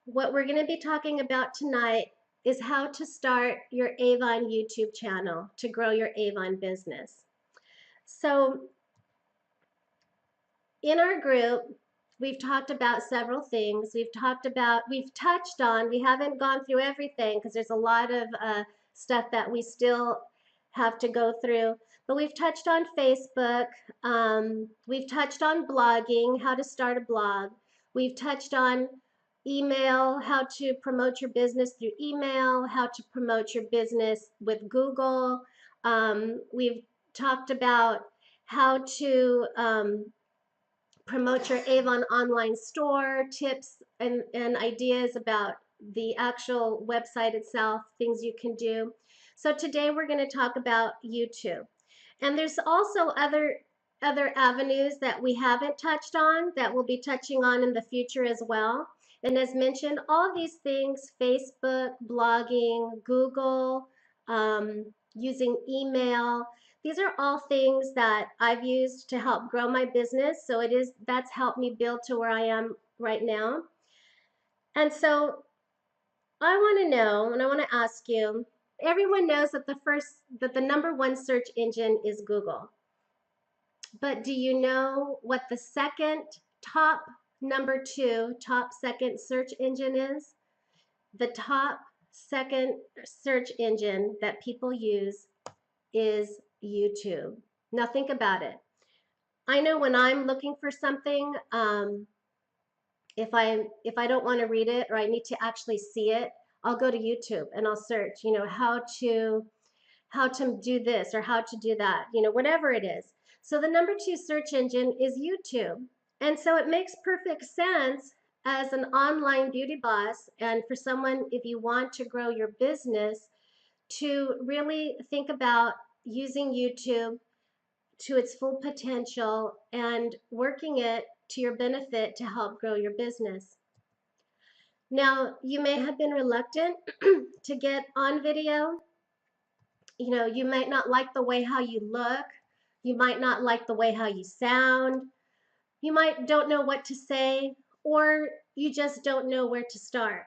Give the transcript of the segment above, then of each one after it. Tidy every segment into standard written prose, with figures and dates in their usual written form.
What we're going to be talking about tonight is how to start your Avon YouTube channel to grow your Avon business. So in our group, we've talked about several things. We've touched on, we haven't gone through everything because there's a lot of stuff that we still have to go through. But we've touched on Facebook. We've touched on blogging, how to start a blog. We've touched on email, how to promote your business through email, how to promote your business with Google. We've talked about how to promote your Avon online store, tips and ideas about the actual website itself, things you can do. So today we're going to talk about YouTube. And there's also other avenues that we haven't touched on that we'll be touching on in the future as well. And as mentioned, all these things, Facebook, blogging, Google, using email, these are all things that I've used to help grow my business. So that's helped me build to where I am right now. And so I want to know, and I want to ask you, everyone knows that the number one search engine is Google. But do you know what the top second search engine is? The top second search engine that people use is YouTube. Now think about it. I know when I'm looking for something, if I don't want to read it or I need to actually see it, I'll go to YouTube and I'll search, how to do this or how to do that, whatever it is. So the number two search engine is YouTube. And so it makes perfect sense as an online beauty boss and for someone, if you want to grow your business, to really think about using YouTube to its full potential and working it to your benefit to help grow your business. Now, you may have been reluctant to get on video. You might not like the way how you look. You might not like the way how you sound. You might don't know what to say, or you just don't know where to start.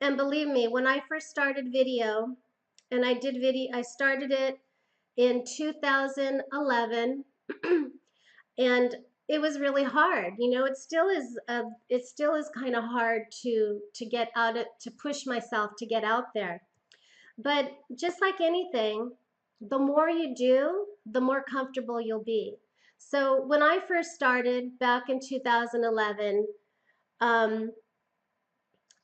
And believe me, when I first started video, and I started it in 2011, and it was really hard. It still is kind of hard to get out it, to push myself to get out there. But just like anything, the more you do, the more comfortable you'll be. So when I first started back in 2011, um,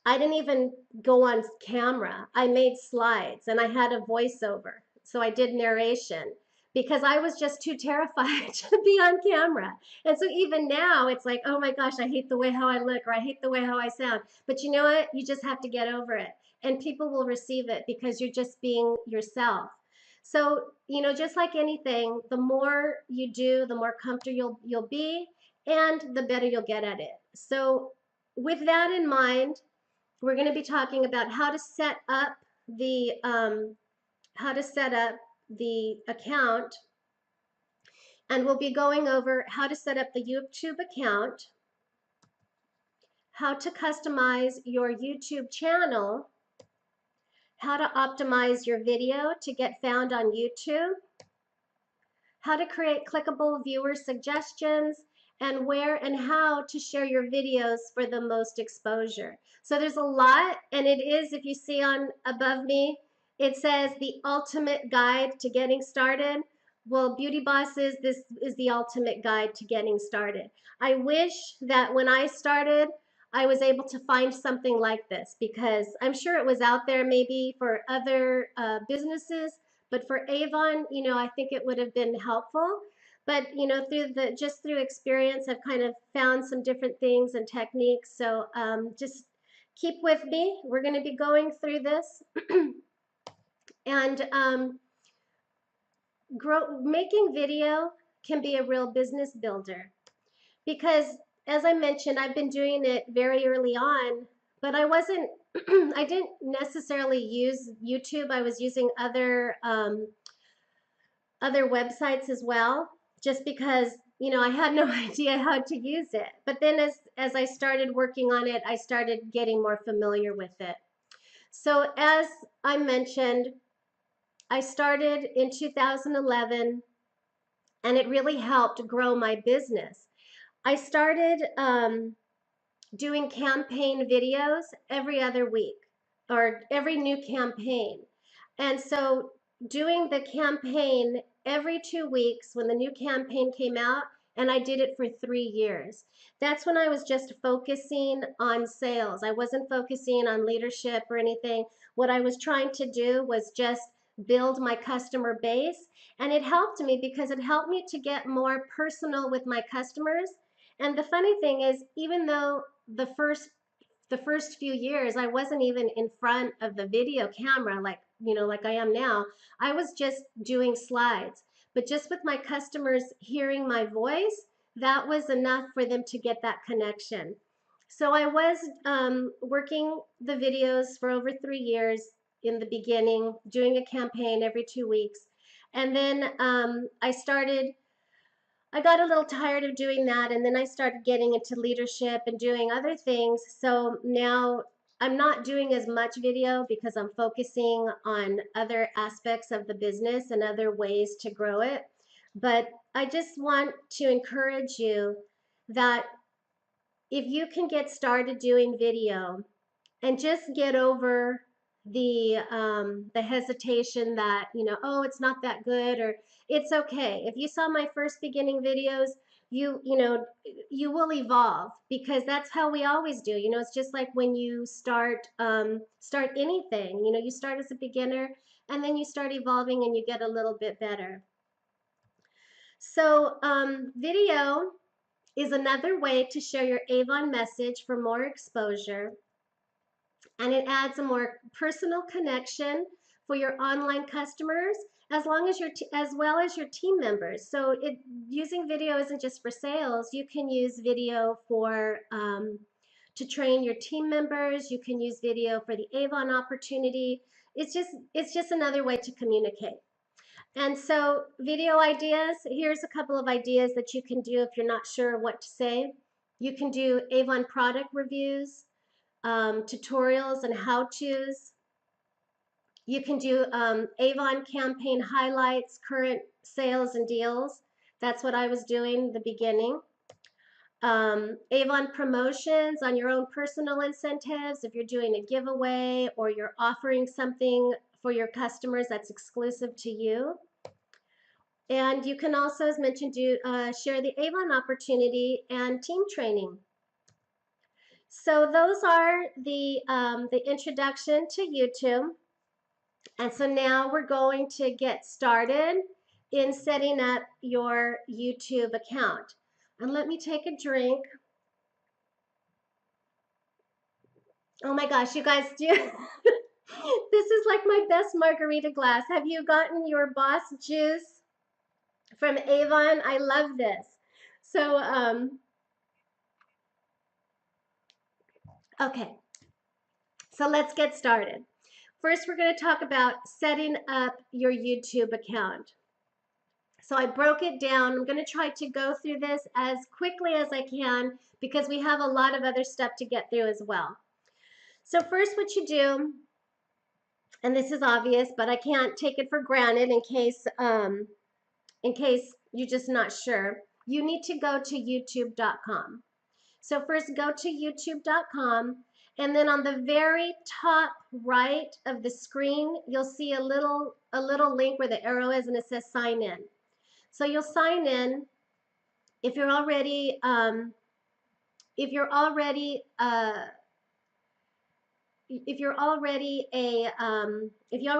I didn't even go on camera. I made slides and I had a voiceover. So I did narration because I was just too terrified to be on camera. And so even now it's like, oh my gosh, I hate the way how I look or I hate the way how I sound. But you know what? You just have to get over it. And people will receive it because you're just being yourself. So, just like anything, the more you do, the more comfortable you'll be and the better you'll get at it. So with that in mind, we're going to be talking about how to set up the account, and we'll be going over how to set up the YouTube account, how to customize your YouTube channel, how to optimize your video to get found on YouTube, how to create clickable viewer suggestions, and where and how to share your videos for the most exposure. So there's a lot, and it is, if you see on above me, it says the ultimate guide to getting started. Well, Beauty Bosses, this is the ultimate guide to getting started. I wish that when I started, I was able to find something like this because I'm sure it was out there maybe for other businesses, but for Avon, I think it would have been helpful. But through experience, I've kind of found some different things and techniques. So just keep with me. We're going to be going through this, and making video can be a real business builder because, as I mentioned, I've been doing it very early on, but I wasn't. I didn't necessarily use YouTube. I was using other websites as well, just because I had no idea how to use it. But then as I started working on it, I started getting more familiar with it. So as I mentioned, I started in 2011, and it really helped grow my business. I started doing campaign videos every other week or every new campaign. And so doing the campaign every 2 weeks when the new campaign came out, and I did it for 3 years. That's when I was just focusing on sales. I wasn't focusing on leadership or anything. What I was trying to do was just build my customer base. And it helped me because it helped me to get more personal with my customers. And the funny thing is, even though the first few years I wasn't even in front of the video camera like I am now. I was just doing slides. But just with my customers hearing my voice, that was enough for them to get that connection. So I was working the videos for over 3 years in the beginning, doing a campaign every 2 weeks. And then I got a little tired of doing that, and then I started getting into leadership and doing other things. So now I'm not doing as much video because I'm focusing on other aspects of the business and other ways to grow it. But I just want to encourage you that if you can get started doing video, and just get over the hesitation that, oh, it's not that good, or it's okay. If you saw my first beginning videos, you will evolve, because that's how we always do. It's just like when you start anything. You start as a beginner, and then you start evolving and you get a little bit better. So video is another way to share your Avon message for more exposure, and it adds a more personal connection for your online customers, as well as your team members. So using video isn't just for sales. You can use video for to train your team members. You can use video for the Avon opportunity. It's just another way to communicate. And so video ideas, here's a couple of ideas that you can do if you're not sure what to say. You can do Avon product reviews, tutorials and how-tos. You can do Avon campaign highlights, current sales and deals. That's what I was doing in the beginning. Avon promotions on your own personal incentives. If you're doing a giveaway or you're offering something for your customers that's exclusive to you. And you can also, as mentioned, share the Avon opportunity and team training. So those are the introduction to YouTube. And so now we're going to get started in setting up your YouTube account. And let me take a drink. Oh my gosh, you guys do. This is like my best margarita glass. Have you gotten your Boss Juice from Avon? I love this. So, okay, so let's get started. First, we're going to talk about setting up your YouTube account. So I broke it down. I'm going to try to go through this as quickly as I can because we have a lot of other stuff to get through as well. So first, what you do, and this is obvious, but I can't take it for granted in case you're just not sure, you need to go to youtube.com. So first go to youtube.com, and then on the very top right of the screen, you'll see a little link where the arrow is, and it says sign in. So you'll sign in if you're already if you already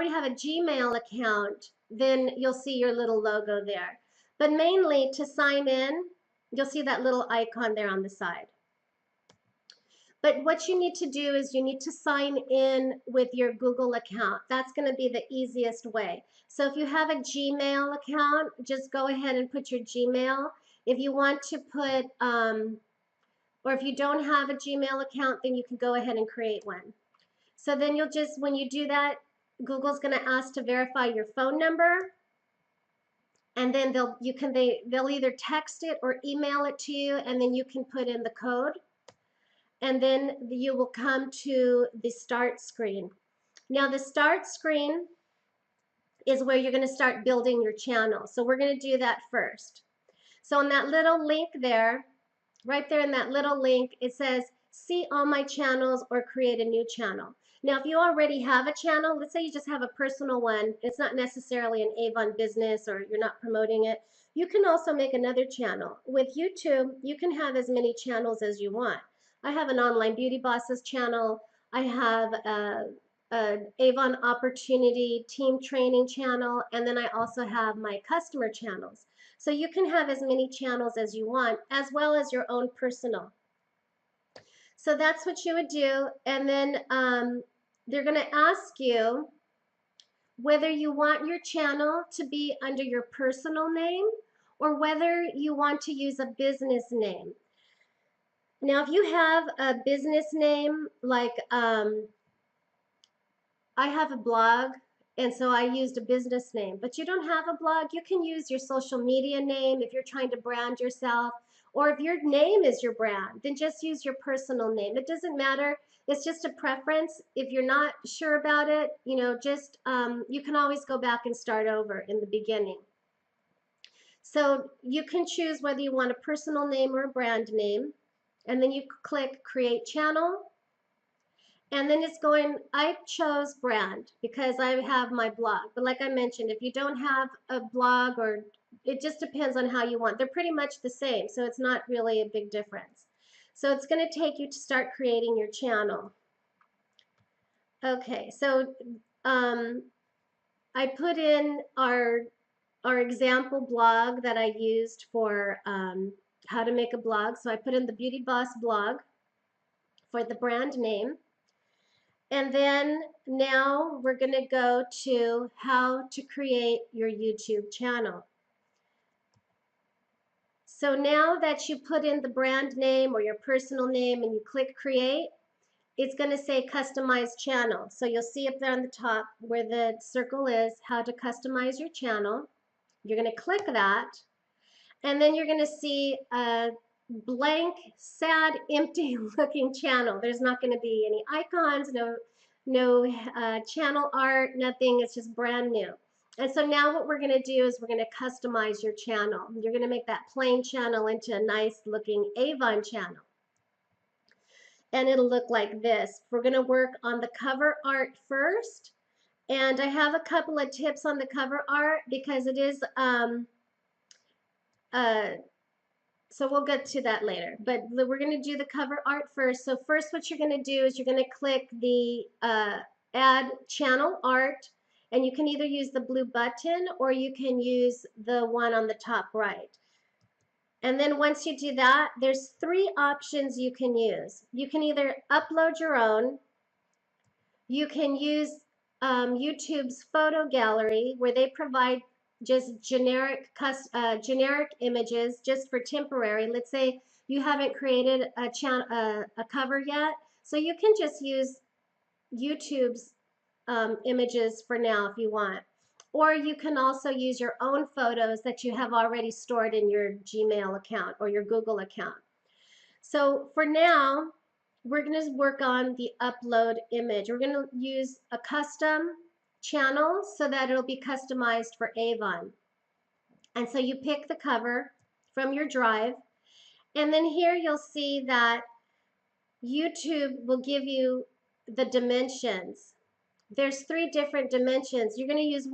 have a Gmail account, then you'll see your little logo there. But mainly to sign in, you'll see that little icon there on the side. But what you need to do is you need to sign in with your Google account. That's going to be the easiest way. So if you have a Gmail account, just go ahead and put your Gmail. If you want to put, or if you don't have a Gmail account, then you can go ahead and create one. So then you'll when you do that, Google's going to ask to verify your phone number. and then they'll either text it or email it to you, and then you can put in the code, and then you will come to the start screen. Now the start screen is where you're going to start building your channel. So we're going to do that first. So on that little link there, right there in that little link, it says see all my channels or create a new channel. Now, if you already have a channel, let's say you just have a personal one, it's not necessarily an Avon business or you're not promoting it, you can also make another channel. With YouTube, you can have as many channels as you want. I have an Online Beauty Bosses channel. I have a Avon Opportunity Team Training channel, and then I also have my customer channels. So you can have as many channels as you want, as well as your own personal. So that's what you would do. And then they're going to ask you whether you want your channel to be under your personal name or whether you want to use a business name. Now, if you have a business name, like I have a blog, and so I used a business name, but you don't have a blog, you can use your social media name if you're trying to brand yourself, or if your name is your brand, then just use your personal name. It doesn't matter. It's just a preference. If you're not sure about it, you know, just you can always go back and start over in the beginning. So you can choose whether you want a personal name or a brand name, and then you click Create Channel. And then it's going, I chose brand because I have my blog. But like I mentioned, if you don't have a blog, or it just depends on how you want. They're pretty much the same, so it's not really a big difference. So it's going to take you to start creating your channel. Okay, so I put in our example blog that I used for how to make a blog. So I put in the Beauty Boss blog for the brand name. And then now we're going to go to how to create your YouTube channel. So now that you put in the brand name or your personal name and you click create, it's going to say customize channel. So you'll see up there on the top where the circle is how to customize your channel. You're going to click that, and then you're going to see a blank, sad, empty looking channel. There's not going to be any icons, no channel art, nothing. It's just brand new. And so now what we're going to do is we're going to customize your channel. You're going to make that plain channel into a nice looking Avon channel. And it'll look like this. We're going to work on the cover art first. And I have a couple of tips on the cover art because it is so we'll get to that later, but we're going to do the cover art first. So first what you're going to do is you're going to click the add channel art, and you can either use the blue button or you can use the one on the top right. And then once you do that, there's three options you can use. You can either upload your own, you can use YouTube's photo gallery, where they provide just generic images just for temporary. Let's say you haven't created a cover yet, so you can just use YouTube's images for now if you want. Or you can also use your own photos that you have already stored in your Gmail account or your Google account. So for now, we're going to work on the upload image. We're going to use a custom channel so that it'll be customized for Avon. And so you pick the cover from your drive, and then here you'll see that YouTube will give you the dimensions. There's three different dimensions. You're going to use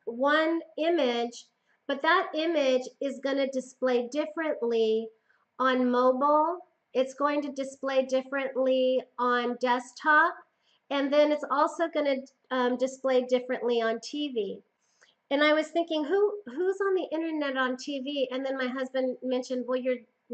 one image, but that image is going to display differently on mobile. It's going to display differently on desktop, and then it's also going to display differently on TV. And I was thinking, who's on the internet on TV? And then my husband mentioned, well,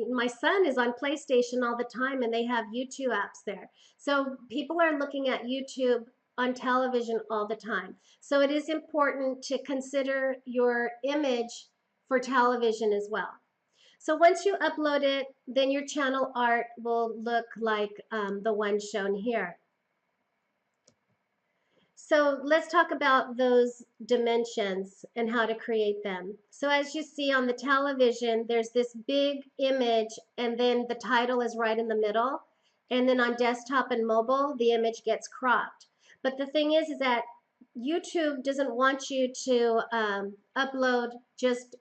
my son is on PlayStation all the time, and they have YouTube apps there. So people are looking at YouTube on television all the time. So it is important to consider your image for television as well. So once you upload it, then your channel art will look like the one shown here. So let's talk about those dimensions and how to create them. So as you see on the television, there's this big image and then the title is right in the middle. And then on desktop and mobile, the image gets cropped. But the thing is that YouTube doesn't want you to upload just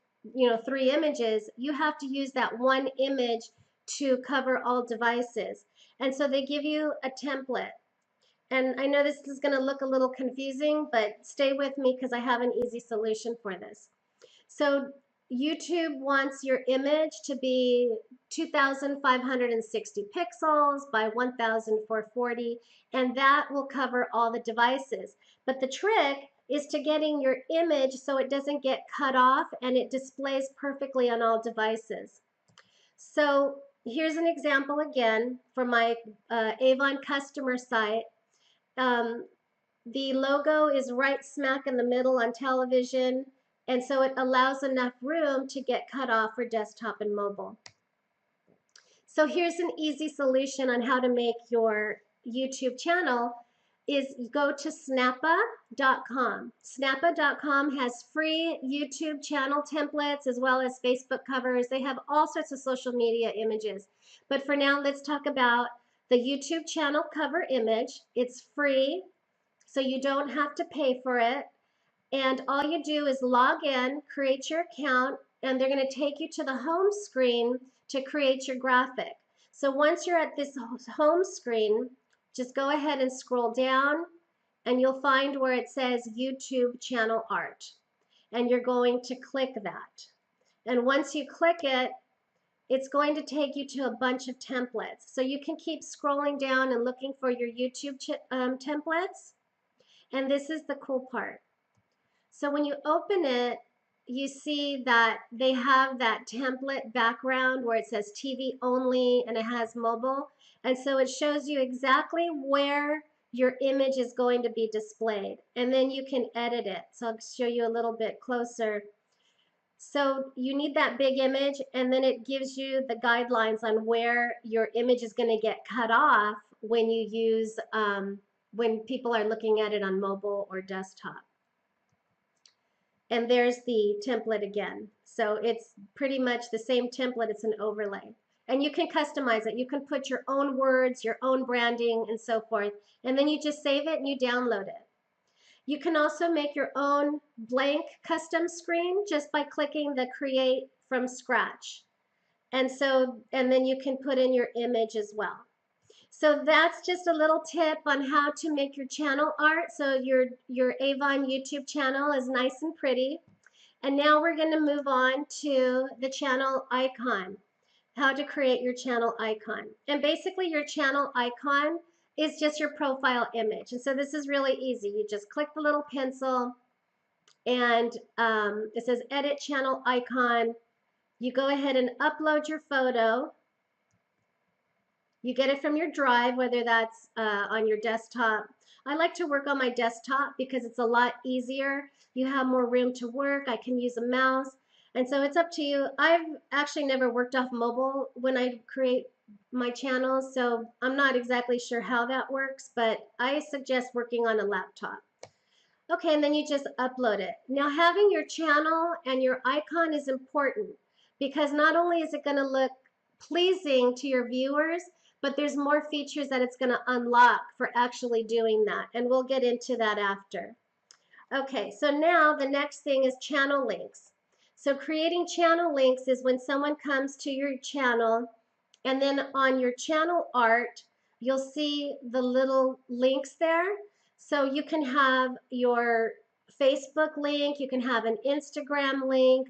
3 images. You have to use that one image to cover all devices. And so they give you a template. And I know this is going to look a little confusing, but stay with me because I have an easy solution for this. So YouTube wants your image to be 2,560 pixels by 1,440, and that will cover all the devices. But the trick is to getting your image so it doesn't get cut off and it displays perfectly on all devices. So here's an example again for my Avon customer site. Um, the logo is right smack in the middle on television, and so it allows enough room to get cut off for desktop and mobile. So here's an easy solution on how to make your YouTube channel is go to snappa.com. Snappa.com has free YouTube channel templates as well as Facebook covers. They have all sorts of social media images. But for now, let's talk about the YouTube channel cover image. It's free, so you don't have to pay for it. And all you do is log in, create your account, and they're going to take you to the home screen to create your graphic. So once you're at this home screen, just go ahead and scroll down and you'll find where it says YouTube channel art. And you're going to click that. And once you click it, it's going to take you to a bunch of templates. So you can keep scrolling down and looking for your YouTube templates. And this is the cool part. So when you open it, you see that they have that template background where it says TV only and it has mobile. And so it shows you exactly where your image is going to be displayed. And then you can edit it. So I'll show you a little bit closer. So you need that big image, and then it gives you the guidelines on where your image is going to get cut off when you use, when people are looking at it on mobile or desktop. And there's the template again. So it's pretty much the same template, it's an overlay. And you can customize it. You can put your own words, your own branding, and so forth. And then you just save it and you download it. You can also make your own blank custom screen just by clicking the create from scratch. And then you can put in your image as well. So that's just a little tip on how to make your channel art. So your Avon YouTube channel is nice and pretty. And now we're going to move on to the channel icon, how to create your channel icon. And basically your channel icon is just your profile image. And so this is really easy. You just click the little pencil and it says edit channel icon. You go ahead and upload your photo. You get it from your drive, whether that's on your desktop. I like to work on my desktop because it's a lot easier. You have more room to work. I can use a mouse. And so it's up to you. I've actually never worked off mobile when I create my channels, so I'm not exactly sure how that works, but I suggest working on a laptop. Okay, and then you just upload it. Now having your channel and your icon is important because not only is it going to look pleasing to your viewers, but there's more features that it's going to unlock for actually doing that, and we'll get into that after. Okay, so now the next thing is channel links. So creating channel links is when someone comes to your channel, and then on your channel art, you'll see the little links there. So you can have your Facebook link, you can have an Instagram link,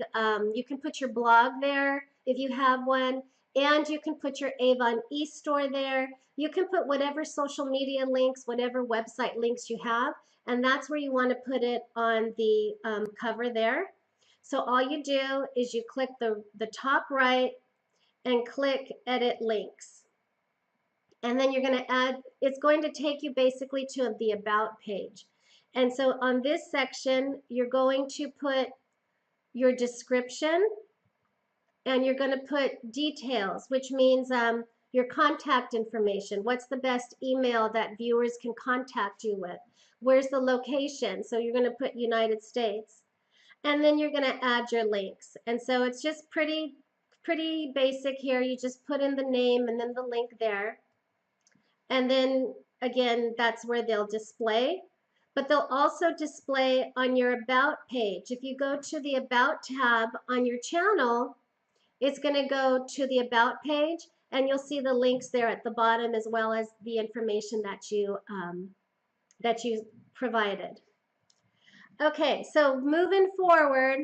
you can put your blog there if you have one, and you can put your Avon e-store there. You can put whatever social media links, whatever website links you have, and that's where you want to put it on the cover there. So all you do is you click the top right and click edit links. And then you're going to add, it's going to take you basically to the about page. And so on this section, you're going to put your description and you're going to put details, which means your contact information. What's the best email that viewers can contact you with? Where's the location? So you're going to put United States. And then you're going to add your links. And so it's just pretty basic here. You just put in the name and then the link there. And then again, that's where they'll display. But they'll also display on your About page. If you go to the About tab on your channel, it's going to go to the About page, and you'll see the links there at the bottom, as well as the information that you provided. Okay, so moving forward,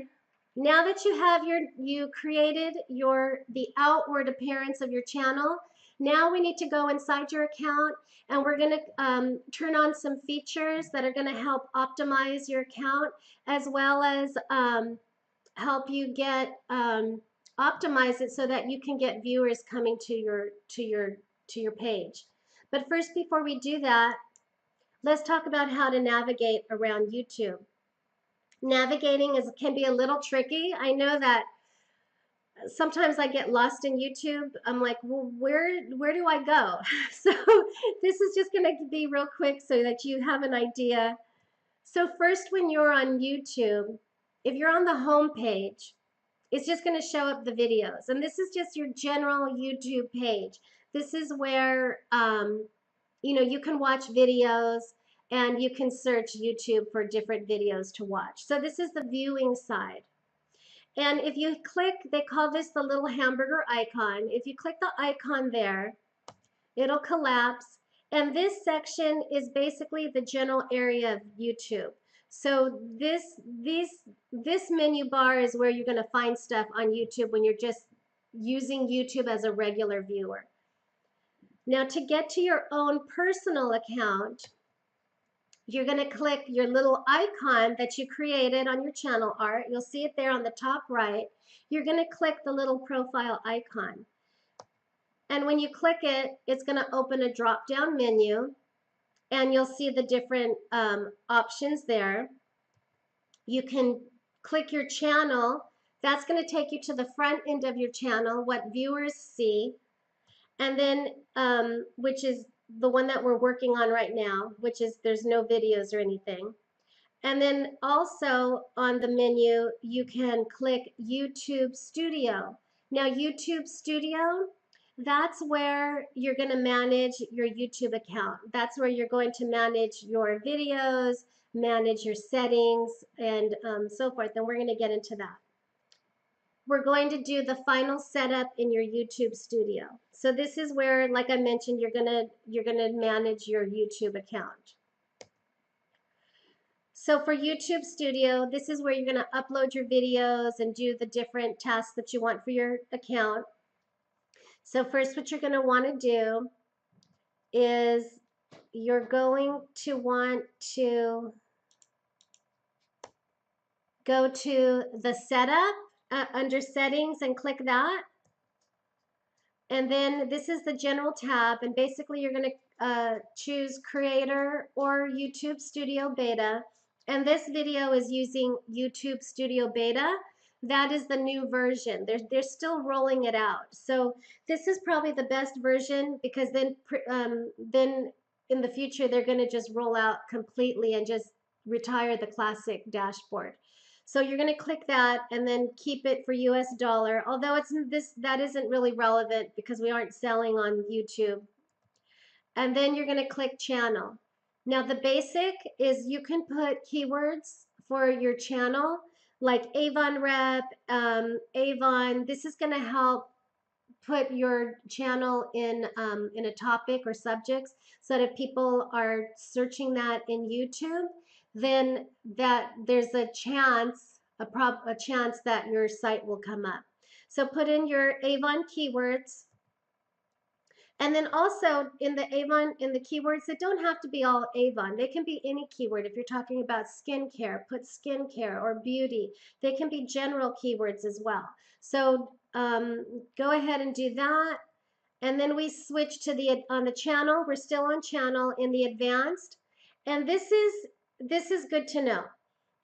now that you created the outward appearance of your channel, now we need to go inside your account, and we're going to turn on some features that are going to help optimize your account, as well as help you get optimize it so that you can get viewers coming to your page. But first, before we do that, let's talk about how to navigate around YouTube. Navigating can be a little tricky. I know that sometimes I get lost in YouTube. I'm like, well, where do I go? So this is just going to be real quick so that you have an idea. So first, when you're on YouTube, if you're on the home page, it's just going to show up the videos. And this is just your general YouTube page. This is where you can watch videos, and you can search YouTube for different videos to watch. So this is the viewing side. And if you click, they call this the little hamburger icon. If you click the icon there, it'll collapse. And this section is basically the general area of YouTube. So this menu bar is where you're going to find stuff on YouTube when you're just using YouTube as a regular viewer. Now, to get to your own personal account, you're going to click your little icon that you created on your channel art. You'll see it there on the top right. You're going to click the little profile icon. And when you click it, it's going to open a drop-down menu, and you'll see the different options there. You can click your channel. That's going to take you to the front end of your channel, what viewers see. And then, which is the one that we're working on right now, which is there's no videos or anything. And then also on the menu, you can click YouTube Studio. Now, YouTube Studio, that's where you're going to manage your YouTube account. That's where you're going to manage your videos, manage your settings, and so forth. And we're going to get into that. We're going to do the final setup in your YouTube Studio. So this is where, like I mentioned, you're gonna manage your YouTube account. So for YouTube Studio, this is where you're gonna upload your videos and do the different tasks that you want for your account. So first, what you're gonna want to do is you're going to want to go to the setup under settings and click that. And then this is the general tab, and basically you're going to choose creator or YouTube Studio Beta. And this video is using YouTube Studio Beta. That is the new version. They're still rolling it out. So this is probably the best version, because then in the future they're going to just roll out completely and just retire the classic dashboard. So you're going to click that and then keep it for US dollar, although that isn't really relevant because we aren't selling on YouTube. And then you're going to click channel. Now the basic is you can put keywords for your channel like Avon rep, Avon. This is going to help put your channel in a topic or subjects, so that if people are searching that in YouTube, then that there's a chance that your site will come up. So put in your Avon keywords. And then also in the keywords, they don't have to be all Avon. They can be any keyword. If you're talking about skincare, put skincare or beauty. They can be general keywords as well. So go ahead and do that. And then we switch to on the channel. We're still on channel in the advanced. And this is good to know.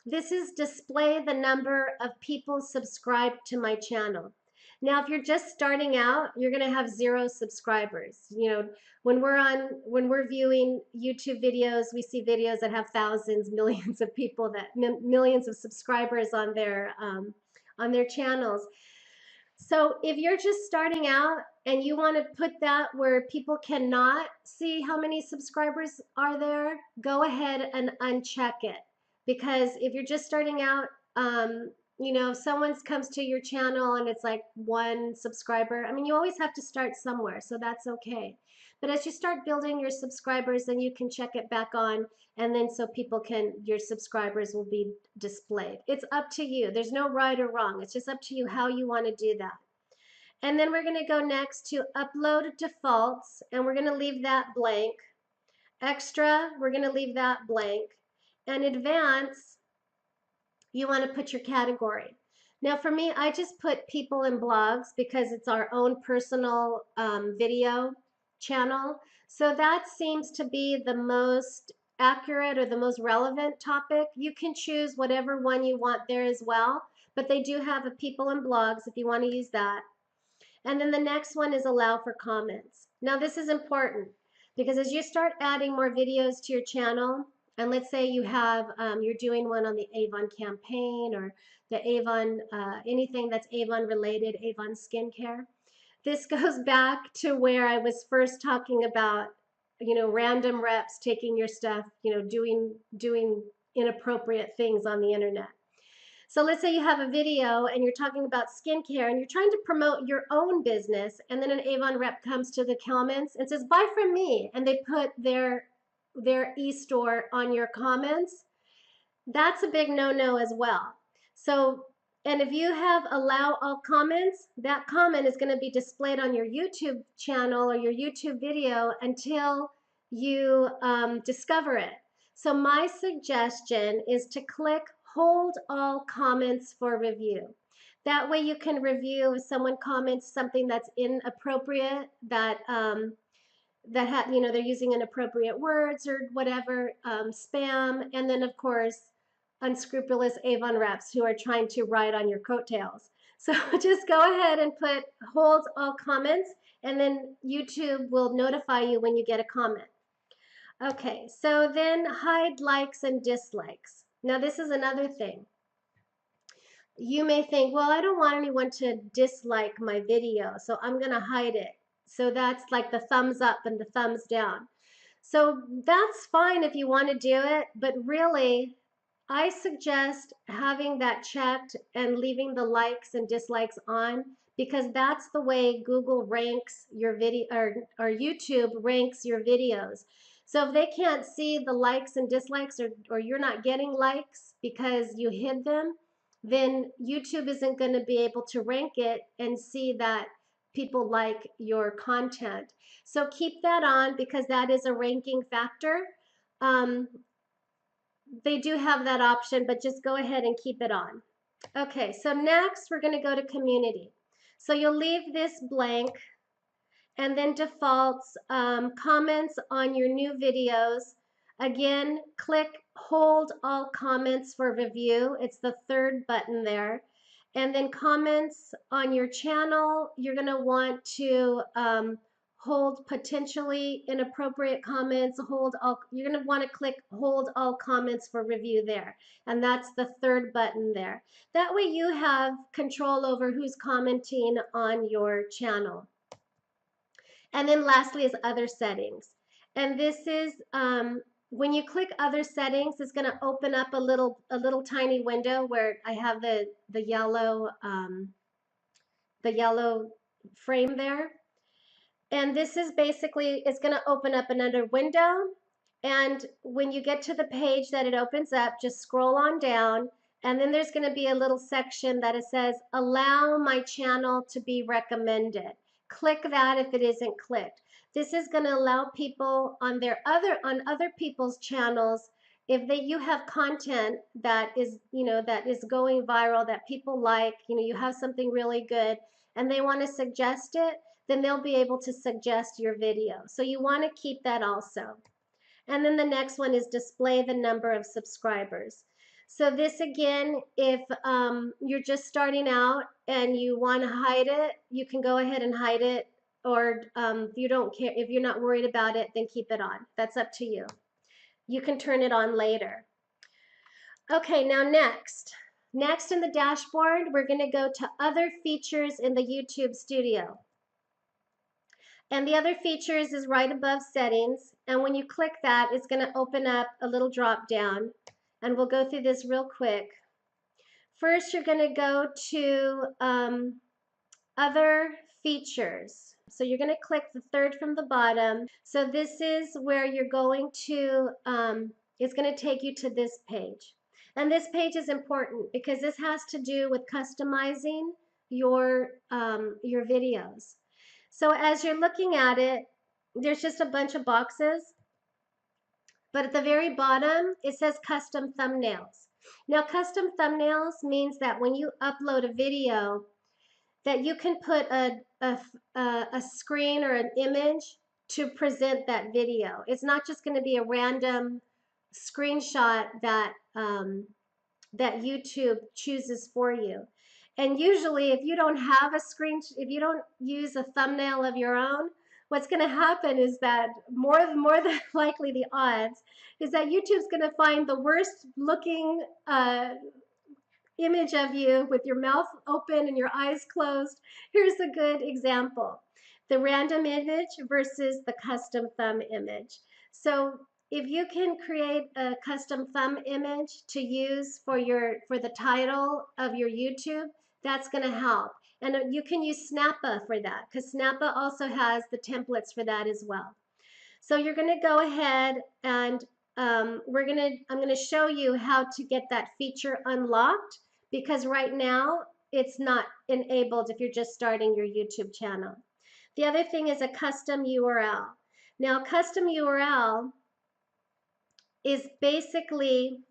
This is display the number of people subscribed to my channel. Now, if you're just starting out, you're going to have 0 subscribers. You know, when we're viewing YouTube videos, we see videos that have thousands, millions of people that millions of subscribers on their channels. So if you're just starting out and you want to put that where people cannot see how many subscribers are there, go ahead and uncheck it. Because if you're just starting out, you know, if someone comes to your channel and it's like 1 subscriber, I mean, you always have to start somewhere, so that's okay. But as you start building your subscribers, then you can check it back on, and then so people can, your subscribers will be displayed. It's up to you. There's no right or wrong. It's just up to you how you want to do that. And then we're going to go next to upload defaults, and we're going to leave that blank. Extra, we're going to leave that blank. And advance, you want to put your category. Now for me, I just put people and blogs because it's our own personal video channel. So that seems to be the most accurate or the most relevant topic. You can choose whatever one you want there as well, but they do have a people and blogs if you want to use that. And then the next one is allow for comments. Now this is important because as you start adding more videos to your channel, and let's say you have, you're doing one on the Avon campaign or the Avon, anything that's Avon related, Avon skincare. This goes back to where I was first talking about, you know, random reps taking your stuff, you know, doing inappropriate things on the internet. So let's say you have a video and you're talking about skincare and you're trying to promote your own business, and then an Avon rep comes to the comments and says, "Buy from me," and they put their e-store on your comments. That's a big no-no as well. So, and if you have allow all comments, that comment is going to be displayed on your YouTube channel or your YouTube video until you discover it. So my suggestion is to click hold all comments for review. That way you can review if someone comments something that's inappropriate, that you know, they're using inappropriate words or whatever, spam, and then of course unscrupulous Avon reps who are trying to ride on your coattails. So just go ahead and put hold all comments, and then YouTube will notify you when you get a comment. Okay, so then hide likes and dislikes. Now this is another thing. You may think, well, I don't want anyone to dislike my video, so I'm gonna hide it. So that's like the thumbs up and the thumbs down. So that's fine if you want to do it, but really, I suggest having that checked and leaving the likes and dislikes on, because that's the way Google ranks your video, or YouTube ranks your videos. So if they can't see the likes and dislikes, or you're not getting likes because you hid them, then YouTube isn't going to be able to rank it and see that people like your content. So keep that on because that is a ranking factor. Um, they do have that option, but just go ahead and keep it on. Okay, so next we're going to go to community. So you'll leave this blank, and then defaults, comments on your new videos. Again, click hold all comments for review. It's the third button there. And then comments on your channel, you're going to want to hold potentially inappropriate comments. You're going to want to click hold all comments for review there. And that's the third button there. That way you have control over who's commenting on your channel. And then lastly is other settings. And this is, when you click other settings, it's going to open up a little tiny window where I have the yellow frame there. And this is basically, it's going to open up another window. And when you get to the page that it opens up, just scroll on down. And then there's going to be a little section that it says, allow my channel to be recommended. Click that if it isn't clicked. This is going to allow people on other people's channels, if you have content that is, you know, that is going viral, that people like, you know, you have something really good and they want to suggest it, then they'll be able to suggest your video. So you want to keep that also. And then the next one is display the number of subscribers. So this again, if you're just starting out and you want to hide it, you can go ahead and hide it. Or if you don't care, if you're not worried about it, then keep it on. That's up to you. You can turn it on later. Okay, now next. Next in the dashboard, we're going to go to other features in the YouTube Studio. And the other features is right above settings. And when you click that, it's going to open up a little drop down. And we'll go through this real quick. First, you're going to go to other features. So you're going to click the third from the bottom. So this is where you're going to, it's going to take you to this page. And this page is important because this has to do with customizing your videos. So as you're looking at it, there's just a bunch of boxes. But at the very bottom, it says custom thumbnails. Now, custom thumbnails means that when you upload a video, that you can put a screen or an image to present that video. It's not just going to be a random screenshot that that YouTube chooses for you. And usually, if you don't have a screen, if you don't use a thumbnail of your own, what's going to happen is that more than likely the odds is that YouTube's going to find the worst looking image of you with your mouth open and your eyes closed. Here's a good example: the random image versus the custom thumb image. So if you can create a custom thumb image to use for the title of your YouTube, that's going to help. And you can use Snappa for that, because Snappa also has the templates for that as well. So you're going to go ahead and I'm going to show you how to get that feature unlocked, because right now it's not enabled if you're just starting your YouTube channel. The other thing is a custom URL. Now, custom URL is basically,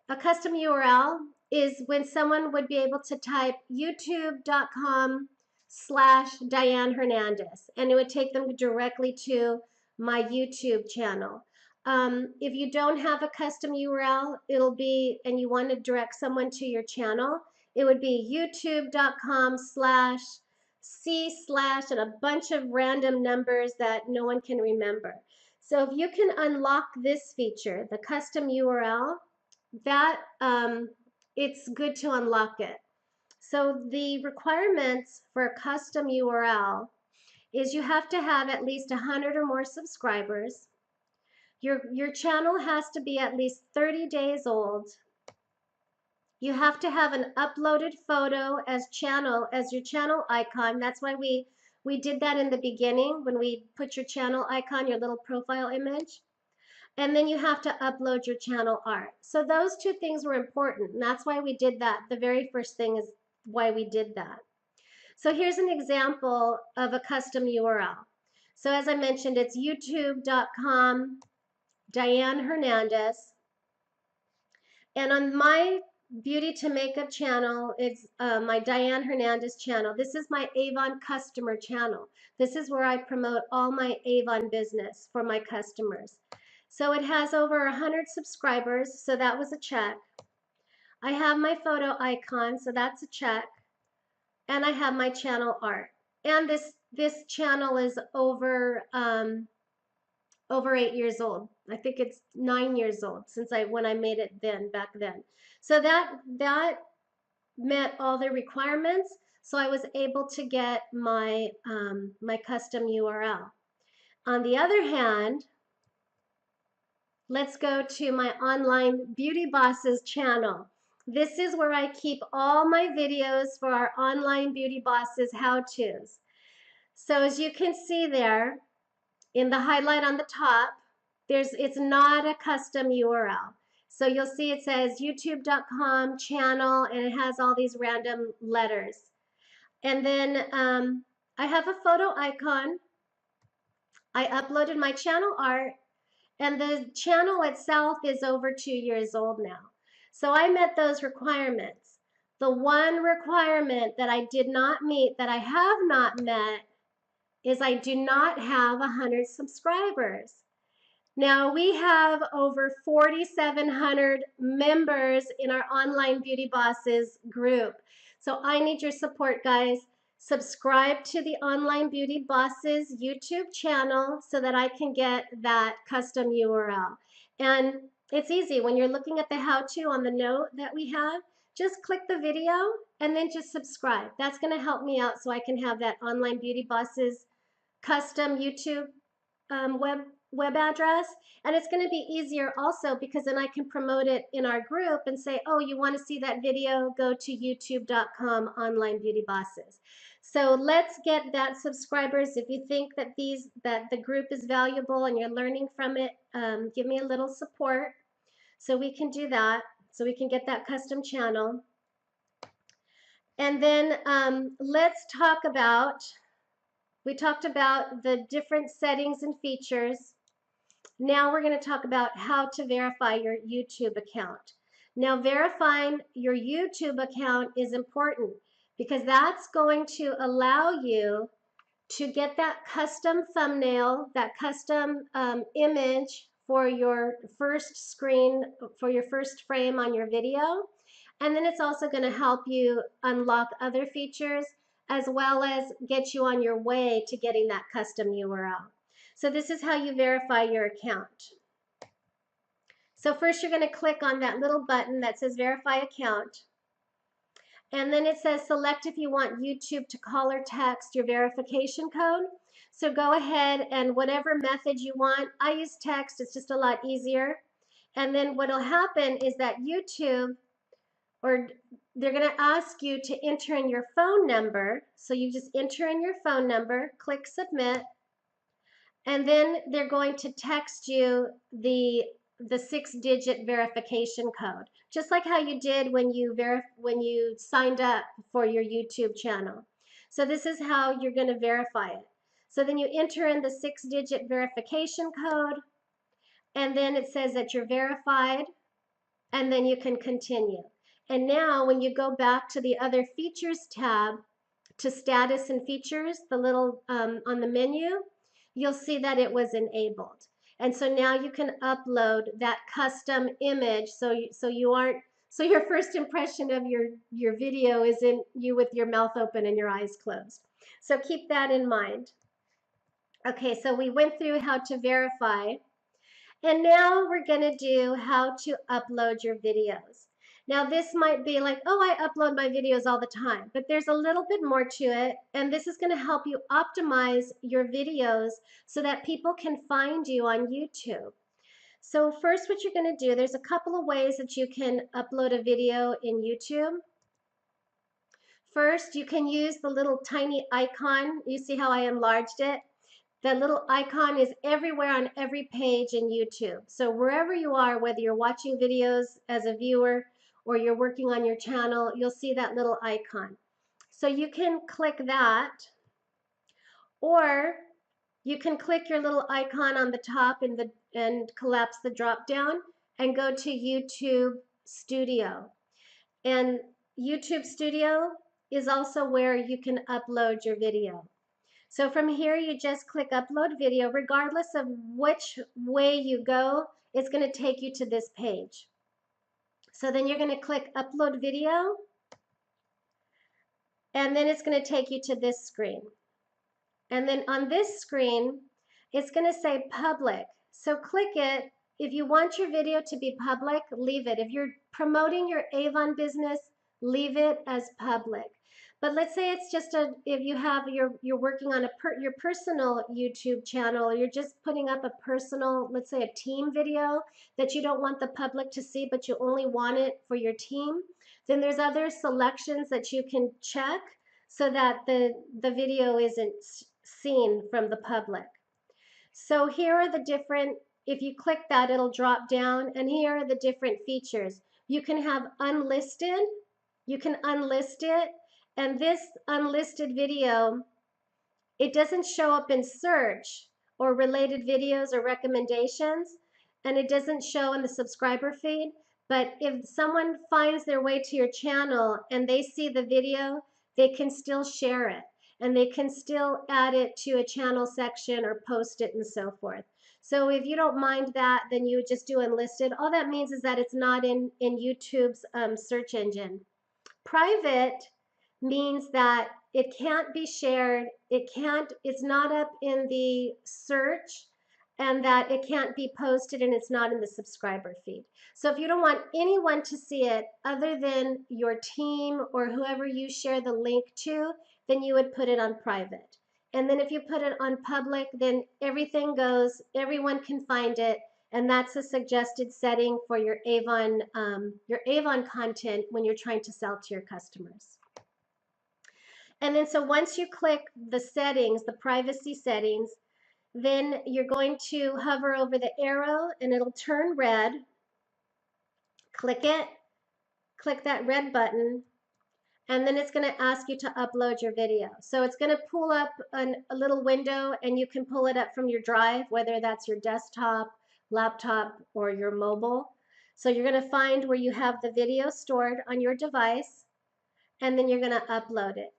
a custom URL is when someone would be able to type youtube.com/Diane Hernandez, and it would take them directly to my YouTube channel. If you don't have a custom URL, it'll be, and you want to direct someone to your channel, it would be youtube.com/C/ and a bunch of random numbers that no one can remember. So if you can unlock this feature, the custom URL, that it's good to unlock it. So the requirements for a custom URL is you have to have at least 100 or more subscribers. Your channel has to be at least 30 days old. You have to have an uploaded photo as your channel icon. That's why we did that in the beginning when we put your channel icon, your little profile image. And then you have to upload your channel art. So those two things were important, and that's why we did that. The very first thing is why we did that. So here's an example of a custom URL. So as I mentioned, it's youtube.com/Diane Hernandez. And on my Beauty to Makeup channel, it's my Diane Hernandez channel. This is my Avon customer channel. This is where I promote all my Avon business for my customers. So it has over 100 subscribers, so that was a check. I have my photo icon, so that's a check. And I have my channel art. And this channel is over 8 years old. I think it's 9 years old since when I made it back then. So that met all the requirements. So I was able to get my my custom URL. On the other hand, let's go to my online Beauty Bosses channel. This is where I keep all my videos for our online Beauty Bosses how-tos. So as you can see there, in the highlight on the top, it's not a custom URL. So you'll see it says youtube.com channel, and it has all these random letters. And then I have a photo icon. I uploaded my channel art, and the channel itself is over 2 years old now. So I met those requirements. The one requirement that I did not meet, that I have not met, is I do not have 100 subscribers. Now we have over 4,700 members in our Online Beauty Bosses group. So I need your support, guys. Subscribe to the Online Beauty Bosses YouTube channel so that I can get that custom URL. And it's easy. When you're looking at the how-to on the note that we have, just click the video and then just subscribe. That's going to help me out so I can have that Online Beauty Bosses custom YouTube web address, and it's going to be easier also because then I can promote it in our group and say, oh, you want to see that video, go to youtube.com Online Beauty Bosses. So let's get that, subscribers. If you think that the group is valuable and you're learning from it, give me a little support so we can do that, so we can get that custom channel. And then let's talk about, we talked about the different settings and features. Now we're going to talk about how to verify your YouTube account. Now, verifying your YouTube account is important because that's going to allow you to get that custom thumbnail, that custom image for your first screen, for your first frame on your video. And then it's also going to help you unlock other features as well as get you on your way to getting that custom URL. So this is how you verify your account. So first you're going to click on that little button that says verify account. And then it says select if you want YouTube to call or text your verification code. So go ahead and whatever method you want. I use text, it's just a lot easier. And then what'll happen is that YouTube, or they're going to ask you to enter in your phone number. So you just enter in your phone number, click submit, and then they're going to text you the 6-digit verification code, just like how you did when you signed up for your YouTube channel. So this is how you're going to verify it. So then you enter in the 6-digit verification code, and then it says that you're verified, and then you can continue. And now when you go back to the other features tab, to status and features, the little on the menu, you'll see that it was enabled. And so now you can upload that custom image so your first impression of your video isn't you with your mouth open and your eyes closed. So keep that in mind. Okay, so we went through how to verify. And now we're going to do how to upload your videos. Now this might be like, oh, I upload my videos all the time, but there's a little bit more to it, and this is going to help you optimize your videos so that people can find you on YouTube. So first what you're going to do, there's a couple of ways that you can upload a video in YouTube. First, you can use the little tiny icon. You see how I enlarged it? That little icon is everywhere on every page in YouTube. So wherever you are, whether you're watching videos as a viewer or you're working on your channel, you'll see that little icon. So you can click that, or you can click your little icon on the top and collapse the drop down and go to YouTube Studio. And YouTube Studio is also where you can upload your video. So from here, you just click upload video. Regardless of which way you go, it's going to take you to this page. So then you're going to click upload video, and then it's going to take you to this screen. And then on this screen, it's going to say public. So click it. If you want your video to be public, leave it. If you're promoting your Avon business, leave it as public. But let's say it's just if you have you're working on your personal YouTube channel, you're just putting up a personal, let's say a team video that you don't want the public to see, but you only want it for your team, then there's other selections that you can check so that the video isn't seen from the public. So here are the different, if you click that, it'll drop down, and here are the different features. You can have unlisted, you can unlist it. And this unlisted video, it doesn't show up in search or related videos or recommendations, and it doesn't show in the subscriber feed. But if someone finds their way to your channel and they see the video, they can still share it, and they can still add it to a channel section or post it and so forth. So if you don't mind that, then you would just do unlisted. All that means is that it's not in YouTube's search engine. Private means that it can't be shared, it's not up in the search, and that it can't be posted and it's not in the subscriber feed. So if you don't want anyone to see it other than your team or whoever you share the link to, then you would put it on private. And then if you put it on public, then everything goes, everyone can find it, and that's a suggested setting for your Avon content when you're trying to sell to your customers. And then so once you click the settings, the privacy settings, then you're going to hover over the arrow and it'll turn red. Click it, click that red button, and then it's going to ask you to upload your video. So it's going to pull up a little window, and you can pull it up from your drive, whether that's your desktop, laptop, or your mobile. So you're going to find where you have the video stored on your device, and then you're going to upload it.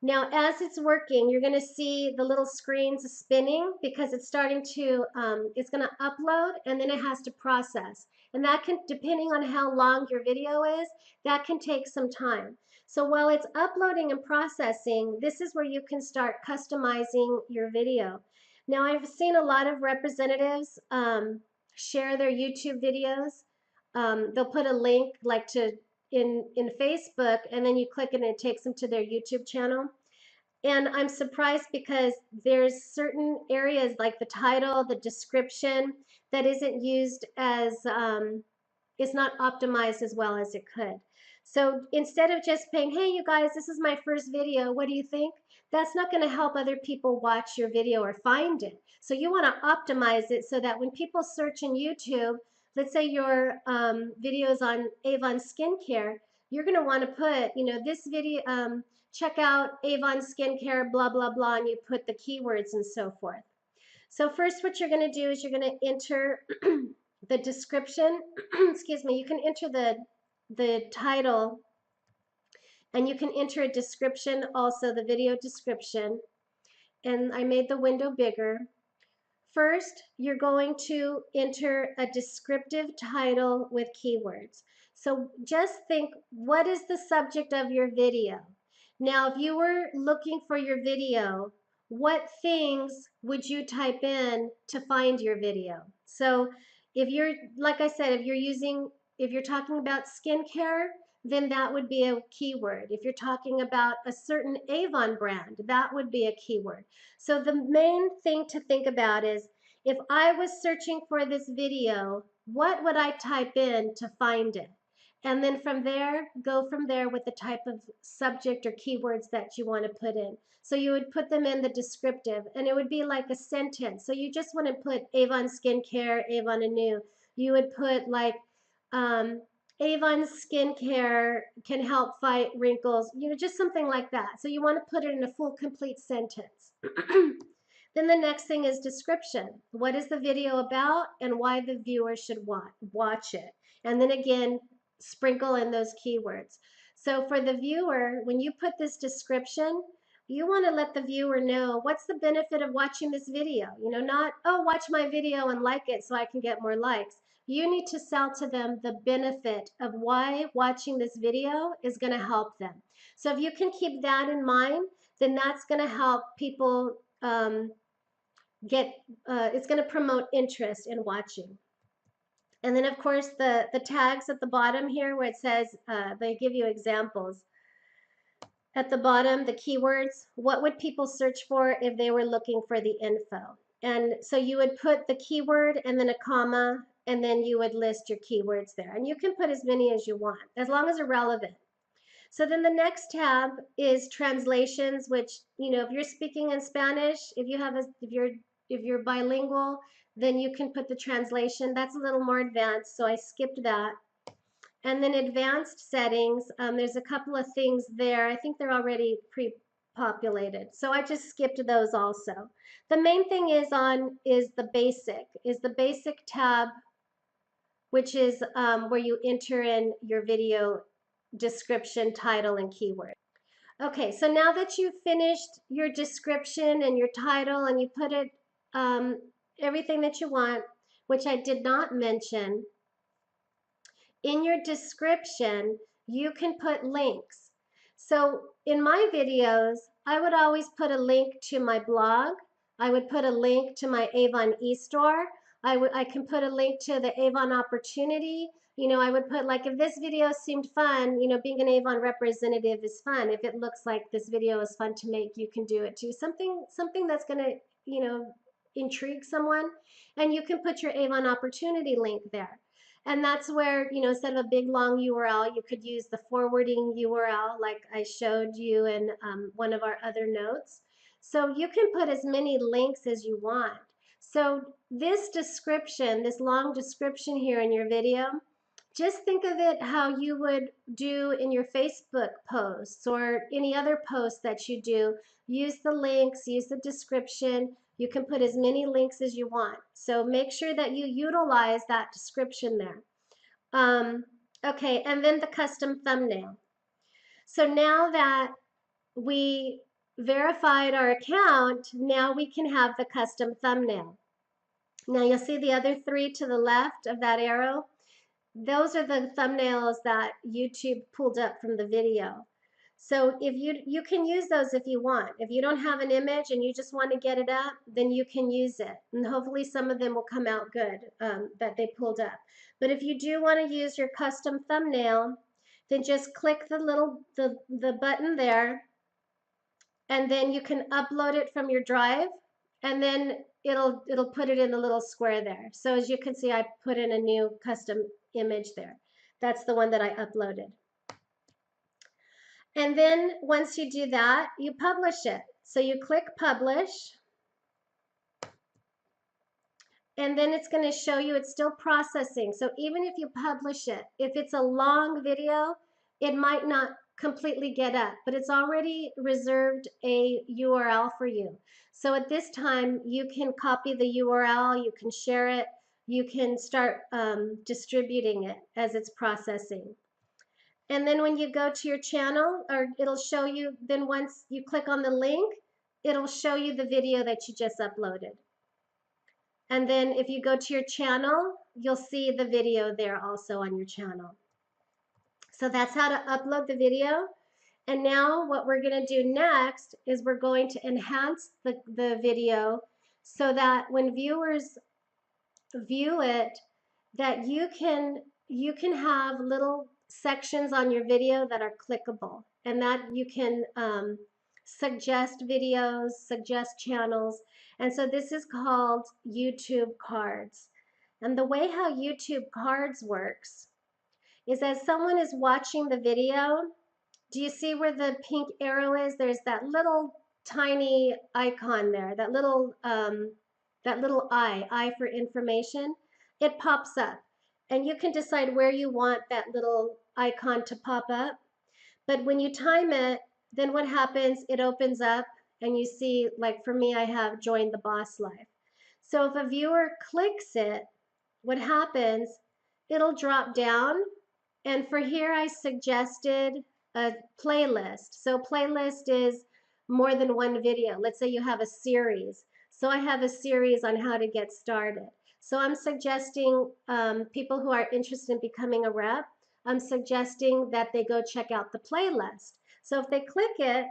Now, as it's working, you're going to see the little screens spinning because it's starting to, it's going to upload and then it has to process. And that can, depending on how long your video is, that can take some time. So while it's uploading and processing, this is where you can start customizing your video. Now, I've seen a lot of representatives share their YouTube videos. They'll put a link like to in Facebook, and then you click it and it takes them to their YouTube channel. And I'm surprised because there's certain areas like the title, the description, that isn't used as, is not optimized as well as it could. So instead of just saying, hey, you guys, this is my first video, what do you think? That's not going to help other people watch your video or find it. So you want to optimize it so that when people search in YouTube, let's say your videos on Avon skincare, you're going to want to put, you know, this video, check out Avon skincare, blah, blah, blah, and you put the keywords and so forth. So first what you're going to do is you're going to enter the description. Excuse me, you can enter the title, and you can enter a description also, the video description. And I made the window bigger. First, you're going to enter a descriptive title with keywords. So just think, what is the subject of your video? Now, if you were looking for your video, what things would you type in to find your video? So if you're, like I said, if you're talking about skincare, then that would be a keyword. If you're talking about a certain Avon brand, that would be a keyword. So the main thing to think about is, if I was searching for this video, what would I type in to find it? And then from there, go from there with the type of subject or keywords that you want to put in. So you would put them in the descriptive, and it would be like a sentence. So you just want to put Avon skincare, Avon anew. You would put like, Avon skincare can help fight wrinkles, you know, just something like that. So you want to put it in a full, complete sentence. Then the next thing is description. What is the video about and why the viewer should watch it? And then again, sprinkle in those keywords. So for the viewer, when you put this description, you want to let the viewer know what's the benefit of watching this video. You know, not, oh, watch my video and like it so I can get more likes. You need to sell to them the benefit of why watching this video is going to help them. So if you can keep that in mind, then that's going to help people it's going to promote interest in watching. And then of course the tags at the bottom here where it says, they give you examples. At the bottom, the keywords, what would people search for if they were looking for the info? And so you would put the keyword and then a comma, and then you would list your keywords there. And you can put as many as you want, as long as they're relevant. So then the next tab is translations, which, you know, if you're speaking in Spanish, if you're bilingual, then you can put the translation. That's a little more advanced, so I skipped that. And then advanced settings, there's a couple of things there. I think they're already pre-populated, so I just skipped those also. The main thing is the basic tab, which is where you enter in your video description, title, and keyword. Okay, so now that you've finished your description and your title and you put it everything that you want, which I did not mention. In your description, you can put links. So in my videos, I would always put a link to my blog. I would put a link to my Avon e-store. I can put a link to the Avon opportunity. You know, I would put, like, if this video seemed fun, you know, being an Avon representative is fun. If it looks like this video is fun to make, you can do it too. Something that's going to, you know, intrigue someone. And you can put your Avon opportunity link there. And that's where, you know, instead of a big long URL, you could use the forwarding URL like I showed you in one of our other notes. So you can put as many links as you want. So this description, this long description here in your video, just think of it how you would do in your Facebook posts or any other post that you do. Use the links, use the description. You can put as many links as you want. So make sure that you utilize that description there. Okay, and then the custom thumbnail. So now that we verified our account, now we can have the custom thumbnail. Now you'll see the other three to the left of that arrow. Those are the thumbnails that YouTube pulled up from the video. So if you can use those if you want. If you don't have an image and you just want to get it up, then you can use it. And hopefully some of them will come out good that they pulled up. But if you do want to use your custom thumbnail, then just click the button there, and then you can upload it from your drive, and then it'll put it in the little square there. So as you can see, I put in a new custom image there. That's the one that I uploaded. And then once you do that, you publish it. So you click publish, and then it's going to show you it's still processing. So even if you publish it, if it's a long video, it might not completely get up, but it's already reserved a URL for you. So at this time, you can copy the URL, you can share it, you can start distributing it as it's processing. And then when you go to your channel, or it'll show you, then once you click on the link, it'll show you the video that you just uploaded. And then if you go to your channel, you'll see the video there also on your channel. So that's how to upload the video. And now what we're going to do next is we're going to enhance the video so that when viewers view it, that you can have little sections on your video that are clickable, and that you can suggest videos, suggest channels. And so this is called YouTube cards. And the way how YouTube cards works is as someone is watching the video, do you see where the pink arrow is? There's that little tiny icon there, that little I for information. It pops up, and you can decide where you want that little icon to pop up. But when you time it, then what happens, it opens up and you see, like for me, I have joined the boss life. So if a viewer clicks it, what happens, it'll drop down. And for here, I suggested a playlist. So playlist is more than one video. Let's say you have a series. So I have a series on how to get started. So I'm suggesting people who are interested in becoming a rep, I'm suggesting that they go check out the playlist. So if they click it,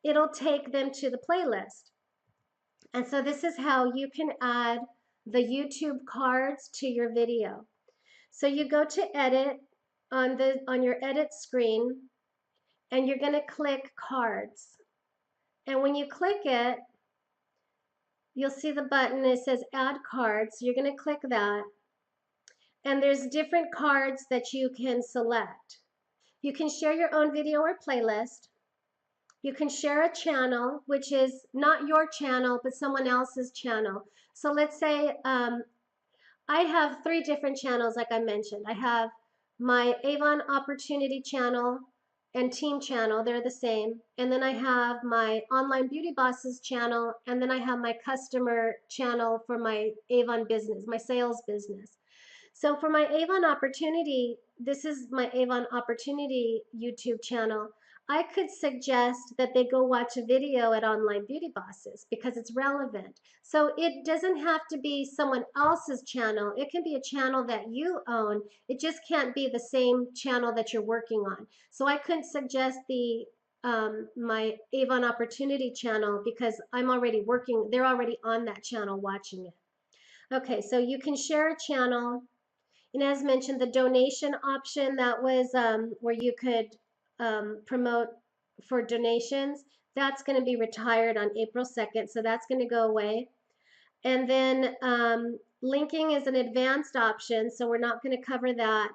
it'll take them to the playlist. And so this is how you can add the YouTube cards to your video. So you go to edit on your edit screen, and you're going to click cards. And when you click it, you'll see the button, it says add cards. So you're going to click that. And there's different cards that you can select. You can share your own video or playlist. You can share a channel, which is not your channel, but someone else's channel. So let's say I have 3 different channels, like I mentioned. I have my Avon Opportunity channel and Team channel, they're the same. And then I have my Online Beauty Bosses channel, and then I have my customer channel for my Avon business, my sales business. So for my Avon Opportunity, this is my Avon Opportunity YouTube channel. I could suggest that they go watch a video at Online Beauty Bosses because it's relevant. So it doesn't have to be someone else's channel. It can be a channel that you own. It just can't be the same channel that you're working on. So I couldn't suggest the my Avon Opportunity channel because I'm already working. They're already on that channel watching it. Okay, so you can share a channel. And as mentioned, the donation option, that was where you could promote for donations. That's going to be retired on April 2nd, so that's going to go away. And then linking is an advanced option, so we're not going to cover that.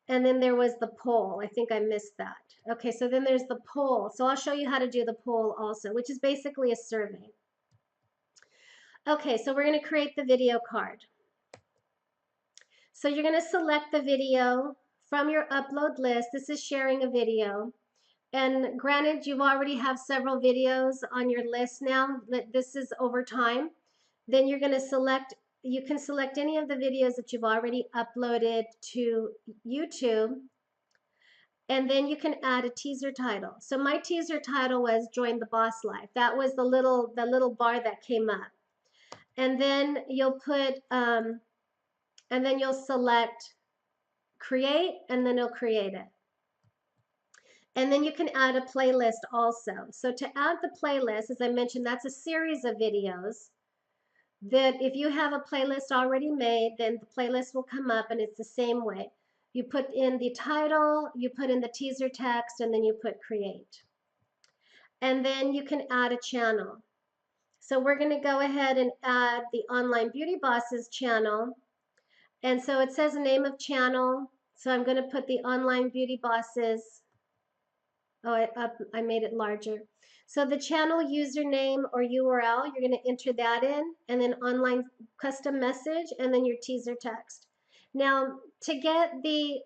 And then there was the poll. I think I missed that. Okay, so then there's the poll. So I'll show you how to do the poll also, which is basically a survey. Okay, so we're going to create the video card. So you're going to select the video from your upload list. This is sharing a video. And granted, you already have several videos on your list now, that this is over time. Then you're going to select, you can select any of the videos that you've already uploaded to YouTube. And then you can add a teaser title. So my teaser title was Join the Boss Life. That was the little bar that came up. And then you'll put, and then you'll select create, and then it'll create it. And then you can add a playlist also. So to add the playlist, as I mentioned, that's a series of videos that if you have a playlist already made, then the playlist will come up and it's the same way. You put in the title, you put in the teaser text, and then you put create. And then you can add a channel. So we're going to go ahead and add the Online Beauty Bosses channel. And so it says name of channel. So I'm going to put the Online Beauty Bosses. Oh, I made it larger. So the channel username or URL, you're going to enter that in, and then online custom message, and then your teaser text. Now, to get the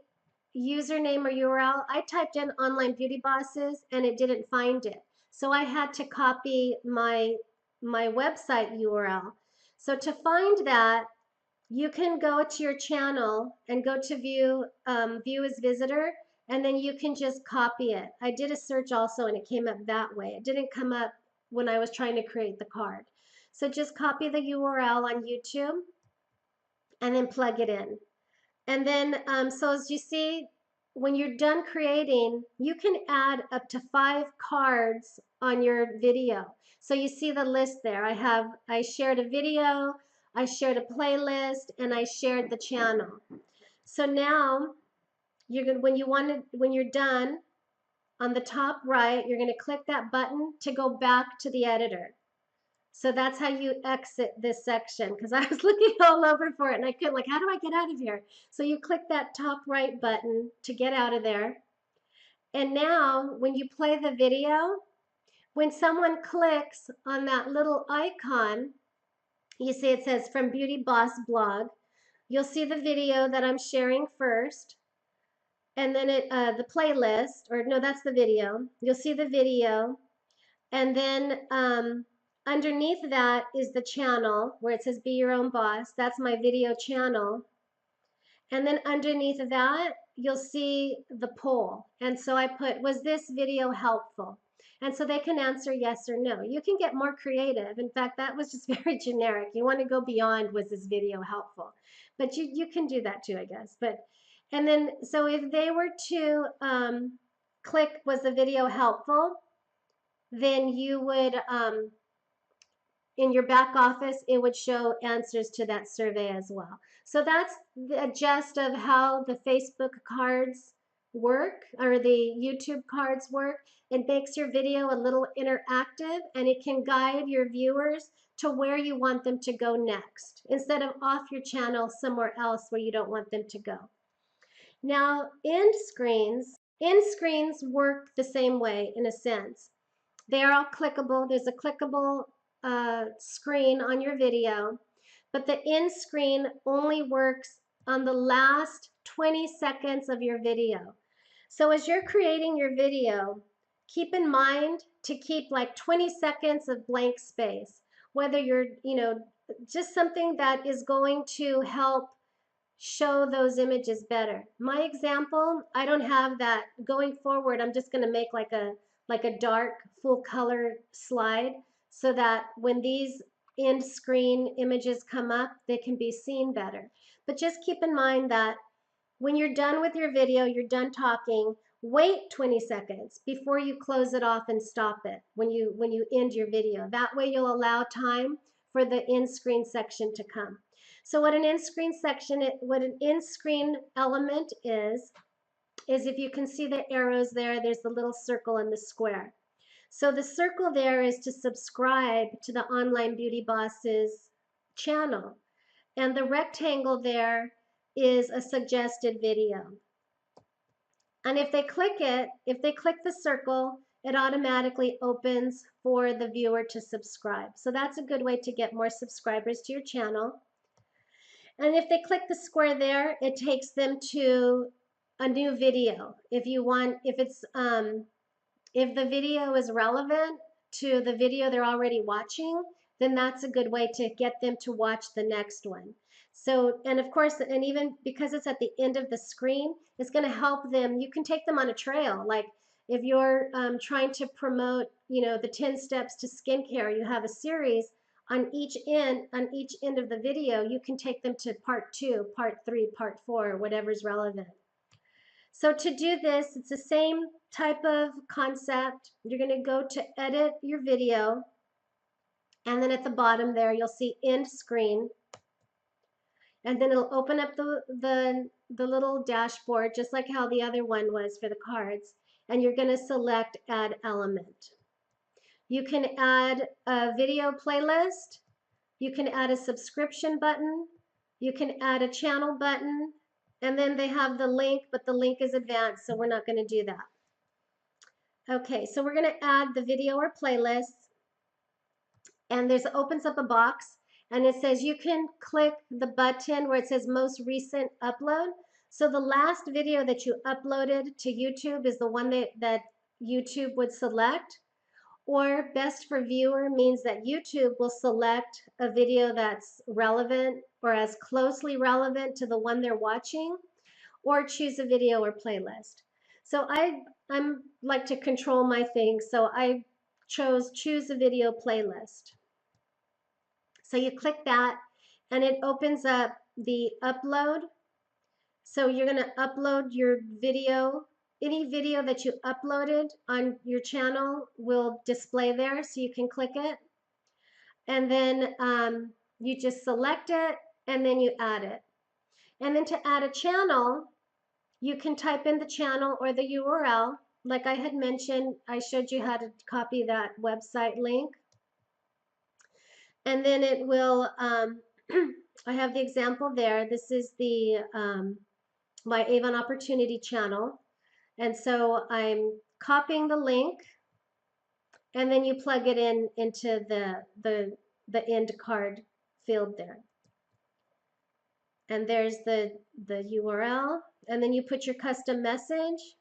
username or URL, I typed in Online Beauty Bosses, and it didn't find it. So I had to copy my website URL. So to find that, you can go to your channel and go to view as visitor, and then you can just copy it. I did a search also and it came up that way. It didn't come up when I was trying to create the card. So just copy the URL on YouTube and then plug it in. And then, so as you see, when you're done creating, you can add up to 5 cards on your video. So you see the list there. I shared a video, I shared a playlist, and I shared the channel. So now you're going when you're done, on the top right, you're going to click that button to go back to the editor. So that's how you exit this section, because I was looking all over for it and I couldn't, like, how do I get out of here? So you click that top right button to get out of there. And now when you play the video, when someone clicks on that little icon, you see it says from Beauty Boss Blog, you'll see the video that I'm sharing first. And then the playlist, or no, that's the video. You'll see the video. And then underneath that is the channel where it says Be Your Own Boss. That's my video channel. And then underneath that, you'll see the poll. And so I put, was this video helpful? And so they can answer yes or no. You can get more creative. In fact, that was just very generic. You want to go beyond, was this video helpful? But you can do that too, I guess. And then, so if they were to click, was the video helpful? Then you would, in your back office, it would show answers to that survey as well. So that's the gist of how the Facebook cards work, or the YouTube cards work. It makes your video a little interactive, and it can guide your viewers to where you want them to go next, instead of off your channel somewhere else where you don't want them to go. Now, end screens work the same way in a sense. They are all clickable. There's a clickable screen on your video, but the end screen only works on the last 20 seconds of your video. So as you're creating your video, keep in mind to keep like 20 seconds of blank space, whether you're, just something that is going to help show those images better. My example, I don't have that. Going forward, I'm just going to make like a like a dark full color slide, so that when these end screen images come up, they can be seen better. But just keep in mind that when you're done with your video, you're done talking, wait 20 seconds before you close it off and stop it when you end your video. That way you'll allow time for the end screen section to come. So what an end screen element is if you can see the arrows there, there's the little circle and the square. So the circle there is to subscribe to the Online Beauty Boss's channel. And the rectangle there is a suggested video. And if they click the circle, it automatically opens for the viewer to subscribe. So that's a good way to get more subscribers to your channel. And if they click the square there, it takes them to a new video. If the video is relevant to the video they're already watching, then that's a good way to get them to watch the next one. So, and of course, and even because it's at the end of the screen, it's going to help them. You can take them on a trail. Like if you're trying to promote, the 10 steps to skincare, you have a series on each end of the video, you can take them to part 2, part 3, part 4, whatever's relevant. So to do this, it's the same type of concept. You're going to go to edit your video, and then at the bottom there, you'll see end screen, and then it'll open up the little dashboard, just like how the other one was for the cards, and you're going to select add element. You can add a video playlist, you can add a subscription button, you can add a channel button, and then they have the link, but the link is advanced, so we're not going to do that. Okay, so we're going to add the video or playlist, and opens up a box, and it says you can click the button where it says most recent upload. So the last video that you uploaded to YouTube is the one that YouTube would select. Or best for viewer means that YouTube will select a video that's relevant or as closely relevant to the one they're watching, or choose a video or playlist. So I'm like to control my things, so I choose a video playlist. So you click that, and it opens up the upload. So you're going to upload your video. Any video that you uploaded on your channel will display there, so you can click it. And then you just select it, and then you add it. And then to add a channel, you can type in the channel or the URL. Like I had mentioned, I showed you how to copy that website link. And then it will, I have the example there. This is the my Avon Opportunity channel. And so I'm copying the link, and then you plug it into the end card field there. And there's the URL, and then you put your custom message,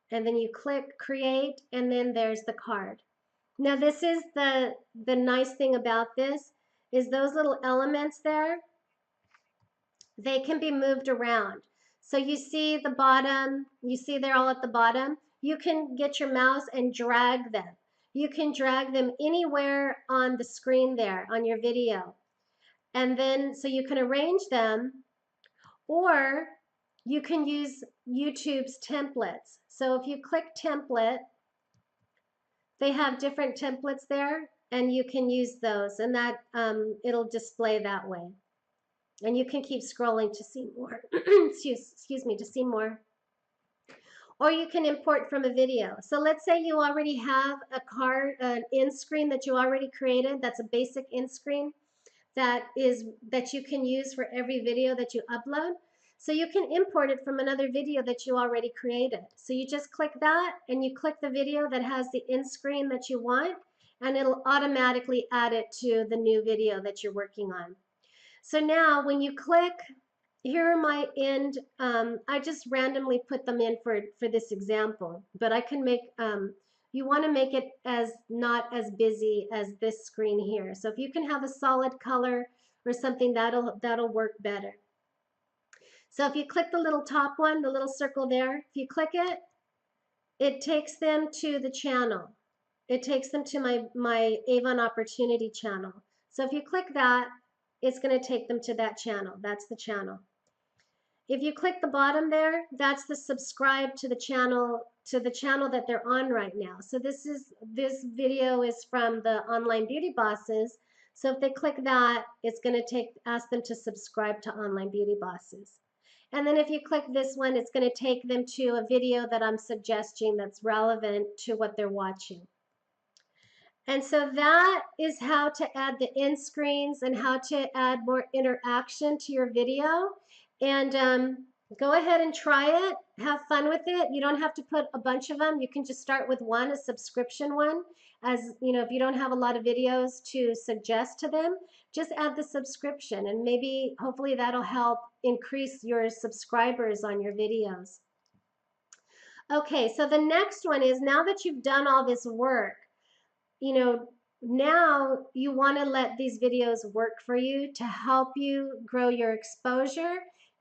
and then you click create, and then there's the card. Now this is the nice thing about this is those little elements there, they can be moved around. So you see the bottom, you see they're all at the bottom. You can get your mouse and drag them. You can drag them anywhere on the screen there on your video. And then, so you can arrange them, or you can use YouTube's templates. So if you click template, they have different templates there, and you can use those, and that it'll display that way. And you can keep scrolling to see more. excuse me, to see more. Or you can import from a video. So let's say you already have an end screen that you already created. That's a basic end screen that you can use for every video that you upload. So you can import it from another video that you already created. So you just click that, and you click the video that has the end screen that you want, and it'll automatically add it to the new video that you're working on. So now when you click, here are my end, I just randomly put them in for this example, but I can make, you want to make it not as busy as this screen here. So if you can have a solid color or something, that'll work better. So if you click the little top one, the little circle there, if you click it, it takes them to the channel. It takes them to my Avon Opportunity channel. So if you click that, it's going to take them to that channel. That's the channel. If you click the bottom there, that's the subscribe to the channel that they're on right now. So this video is from the Online Beauty Bosses. So if they click that, it's going to ask them to subscribe to Online Beauty Bosses. And then if you click this one, it's going to take them to a video that I'm suggesting that's relevant to what they're watching. And so that is how to add the end screens and how to add more interaction to your video. And go ahead and try it. Have fun with it. You don't have to put a bunch of them. You can just start with one, a subscription one. As you know, if you don't have a lot of videos to suggest to them, just add the subscription, and maybe hopefully that'll help increase your subscribers on your videos. Okay, so the next one is, now that you've done all this work, you know, now you want to let these videos work for you to help you grow your exposure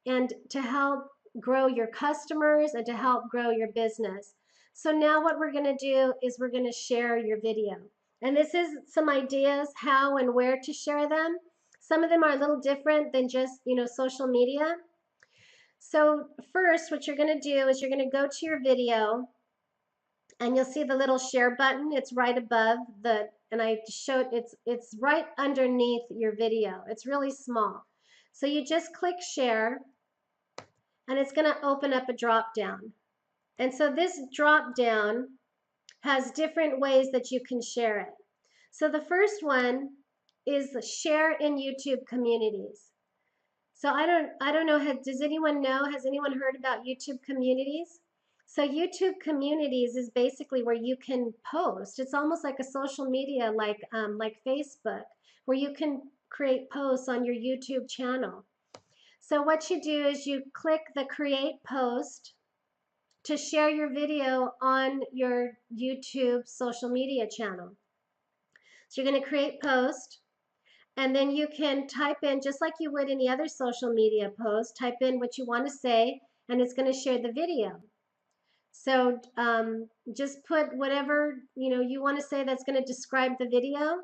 and to help grow your customers and to help grow your business. So now what we're going to do is we're going to share your video. And this is some ideas how and where to share them. Some of them are a little different than just, you know, social media. So first, what you're going to do is you're going to go to your video, and you'll see the little share button. It's right above and I showed it's right underneath your video. It's really small. So you just click share, and it's going to open up a drop down. And so this drop down has different ways that you can share it. So the first one is share in YouTube communities. So I don't know, does anyone know, has anyone heard about YouTube communities? So YouTube communities is basically where you can post. It's almost like a social media like Facebook, where you can create posts on your YouTube channel. So what you do is you click the create post to share your video on your YouTube social media channel. So you're going to create post, and then you can type in, just like you would any other social media post, type in what you want to say, and it's going to share the video. So just put whatever you want to say that's going to describe the video,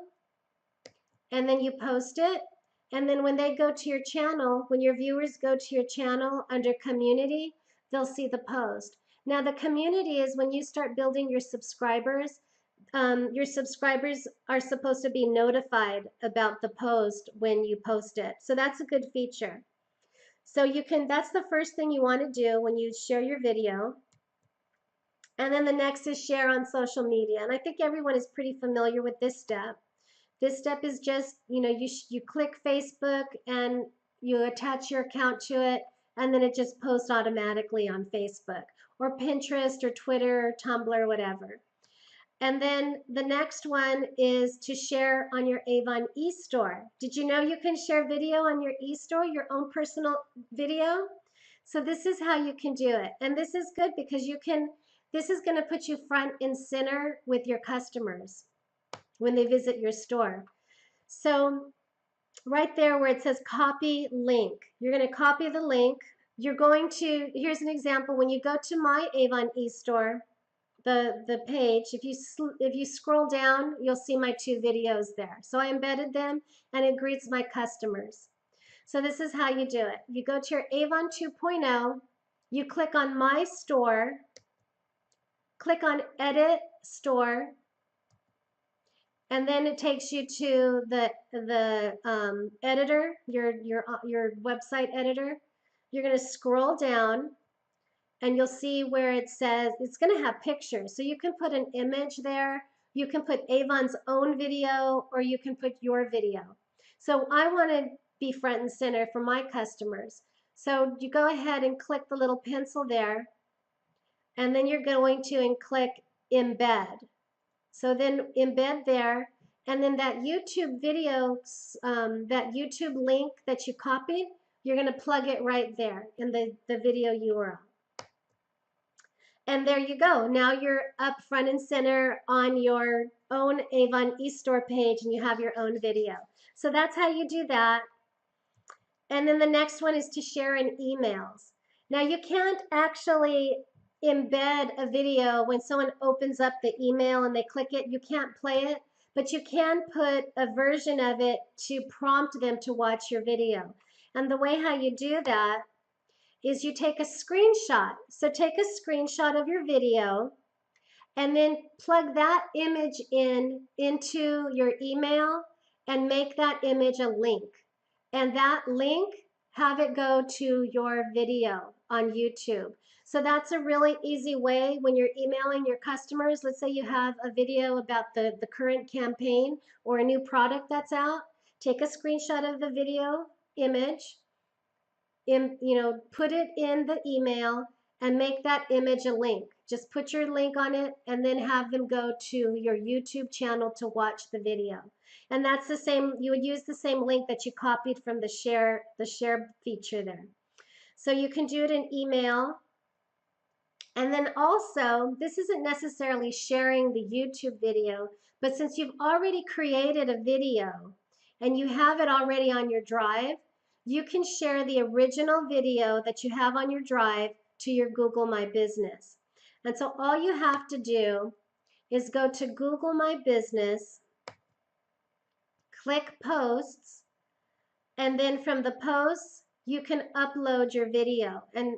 and then you post it. And then when they go to your channel, when your viewers go to your channel under community, they'll see the post. Now the community is when you start building your subscribers are supposed to be notified about the post when you post it. So that's a good feature. So that's the first thing you want to do when you share your video. And then the next is share on social media. And I think everyone is pretty familiar with this step. This step is just, you click Facebook and you attach your account to it, and then it just posts automatically on Facebook or Pinterest or Twitter or Tumblr or whatever. And then the next one is to share on your Avon eStore. Did you know you can share video on your eStore, your own personal video? So this is how you can do it. And this is good because this is going to put you front and center with your customers when they visit your store. So right there where it says copy link, you're going to copy the link. Here's an example. When you go to my Avon eStore, the page, if you scroll down, you'll see my 2 videos there. So I embedded them, and it greets my customers. So this is how you do it. You go to your Avon 2.0, you click on My Store, click on Edit Store, and then it takes you to the editor, your website editor. You're going to scroll down, and you'll see where it says it's going to have pictures. So you can put an image there. You can put Avon's own video, or you can put your video. So I want to be front and center for my customers. So you go ahead and click the little pencil there, and then you're going to click embed. So then embed there, and then that YouTube video, that YouTube link that you copied, you're going to plug it right there in the video URL. And there you go. Now you're up front and center on your own Avon eStore page, and you have your own video. So that's how you do that. And then the next one is to share in emails. Now you can't actually embed a video when someone opens up the email and they click it. You can't play it, but you can put a version of it to prompt them to watch your video. And the way how you do that is you take a screenshot. So take a screenshot of your video and then plug that image into your email and make that image a link. And that link, have it go to your video on YouTube. So that's a really easy way when you're emailing your customers. Let's say you have a video about the current campaign or a new product that's out. Take a screenshot of the video image, put it in the email and make that image a link. Just put your link on it and then have them go to your YouTube channel to watch the video. And that's the same, you would use the same link that you copied from the share feature there. So you can do it in email. And then also, this isn't necessarily sharing the YouTube video, but since you've already created a video and you have it already on your drive, you can share the original video that you have on your drive to your Google My Business. And so all you have to do is go to Google My Business, click Posts, and then from the posts, you can upload your video and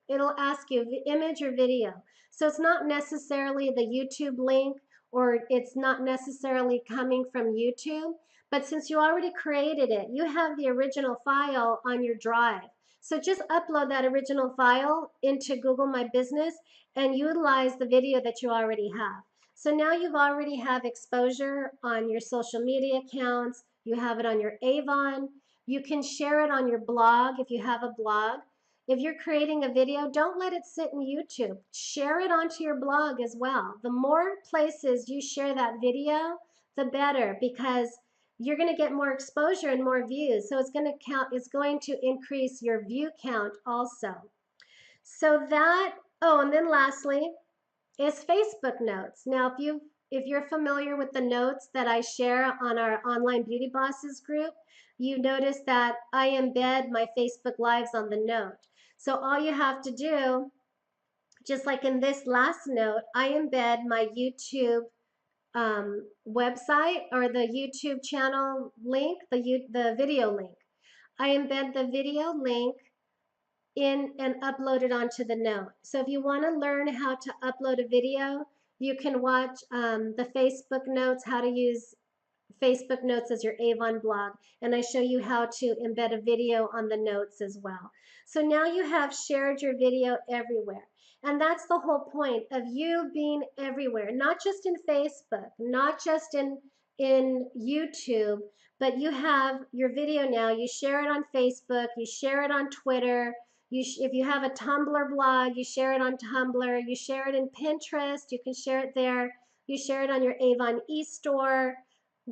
it'll ask you image or video. So it's not necessarily the YouTube link or it's not necessarily coming from YouTube, but since you already created it, you have the original file on your drive. So just upload that original file into Google My Business and utilize the video that you already have. So now you've already have exposure on your social media accounts, you have it on your Avon, you can share it on your blog if you have a blog. If you're creating a video, don't let it sit in YouTube. Share it onto your blog as well. The more places you share that video, the better, because you're going to get more exposure and more views. So it's going to increase your view count also. So that, oh, and then lastly, is Facebook notes. Now, if you're familiar with the notes that I share on our Online Beauty Bosses group, you notice that I embed my Facebook Lives on the note. So all you have to do, just like in this last note, I embed my YouTube website or the YouTube channel link, the video link. I embed the video link in and upload it onto the note. So if you want to learn how to upload a video, you can watch the Facebook notes, how to use Facebook notes as your Avon blog, and I show you how to embed a video on the notes as well. So now you have shared your video everywhere. And that's the whole point of you being everywhere, not just in Facebook, not just in YouTube, but you have your video now. You share it on Facebook, you share it on Twitter, if you have a Tumblr blog, you share it on Tumblr, you share it in Pinterest, you can share it there, you share it on your Avon eStore,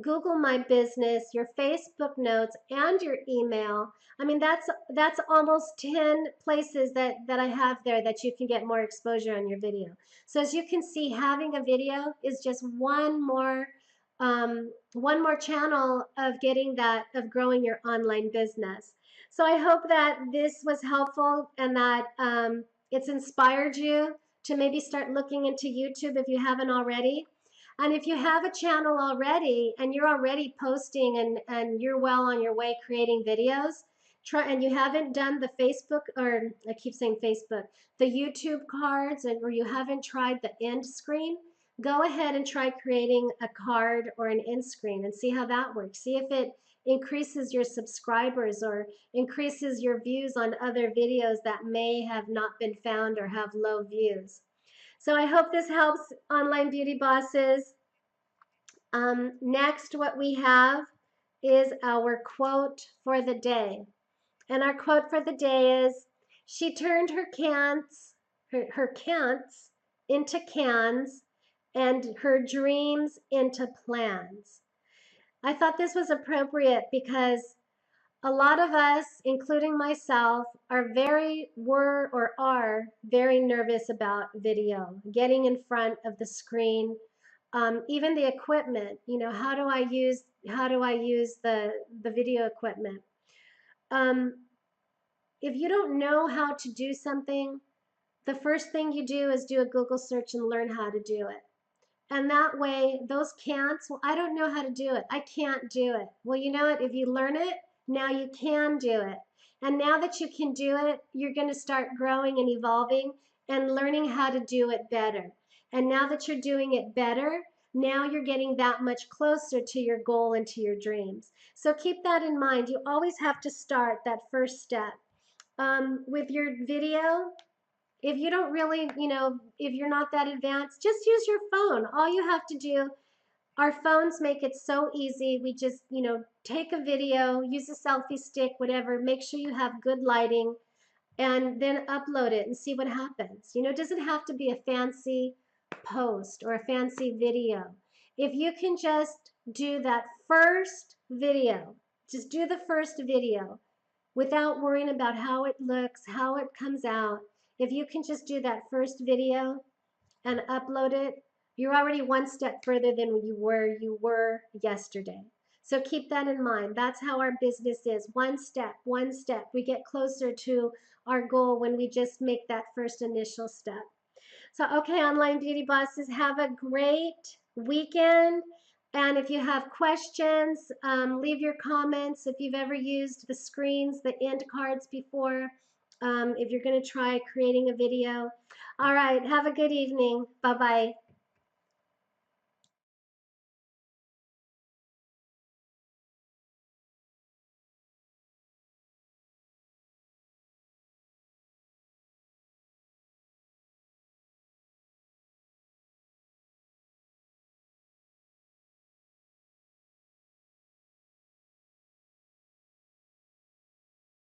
Google My Business, your Facebook notes, and your email. I mean, that's almost 10 places that I have there that you can get more exposure on your video. So as you can see, having a video is just one more channel of growing your online business. So I hope that this was helpful and that it's inspired you to maybe start looking into YouTube if you haven't already. And if you have a channel already and you're already posting and you're well on your way creating videos, and you haven't done the Facebook, or I keep saying Facebook, the YouTube cards, or you haven't tried the end screen, go ahead and try creating a card or an end screen and see how that works. See if it increases your subscribers or increases your views on other videos that may have not been found or have low views. So I hope this helps, Online Beauty Bosses. Next, what we have is our quote for the day. And our quote for the day is, she turned her can'ts into cans and her dreams into plans. I thought this was appropriate because a lot of us, including myself, are very nervous about video, getting in front of the screen, even the equipment. You know, how do I use the video equipment? If you don't know how to do something, the first thing you do is do a Google search and learn how to do it. And that way, those can'ts, well, I don't know how to do it. I can't do it. Well, you know what? If you learn it, now you can do it. And now that you can do it, you're going to start growing and evolving and learning how to do it better. And now that you're doing it better, now you're getting that much closer to your goal and to your dreams. So keep that in mind. You always have to start that first step. With your video, if you don't really, if you're not that advanced, just use your phone. All you have to do, our phones make it so easy. We just, take a video, use a selfie stick, whatever, make sure you have good lighting, and then upload it and see what happens. It doesn't have to be a fancy post or a fancy video. If you can just do that first video, just do the first video without worrying about how it looks, how it comes out. If you can just do that first video and upload it, you're already one step further than you were yesterday. So keep that in mind. That's how our business is. One step, one step. We get closer to our goal when we just make that first initial step. So, okay, online beauty bosses, have a great weekend. And if you have questions, leave your comments. If you've ever used the screens, the end cards before, if you're going to try creating a video. All right, have a good evening. Bye-bye.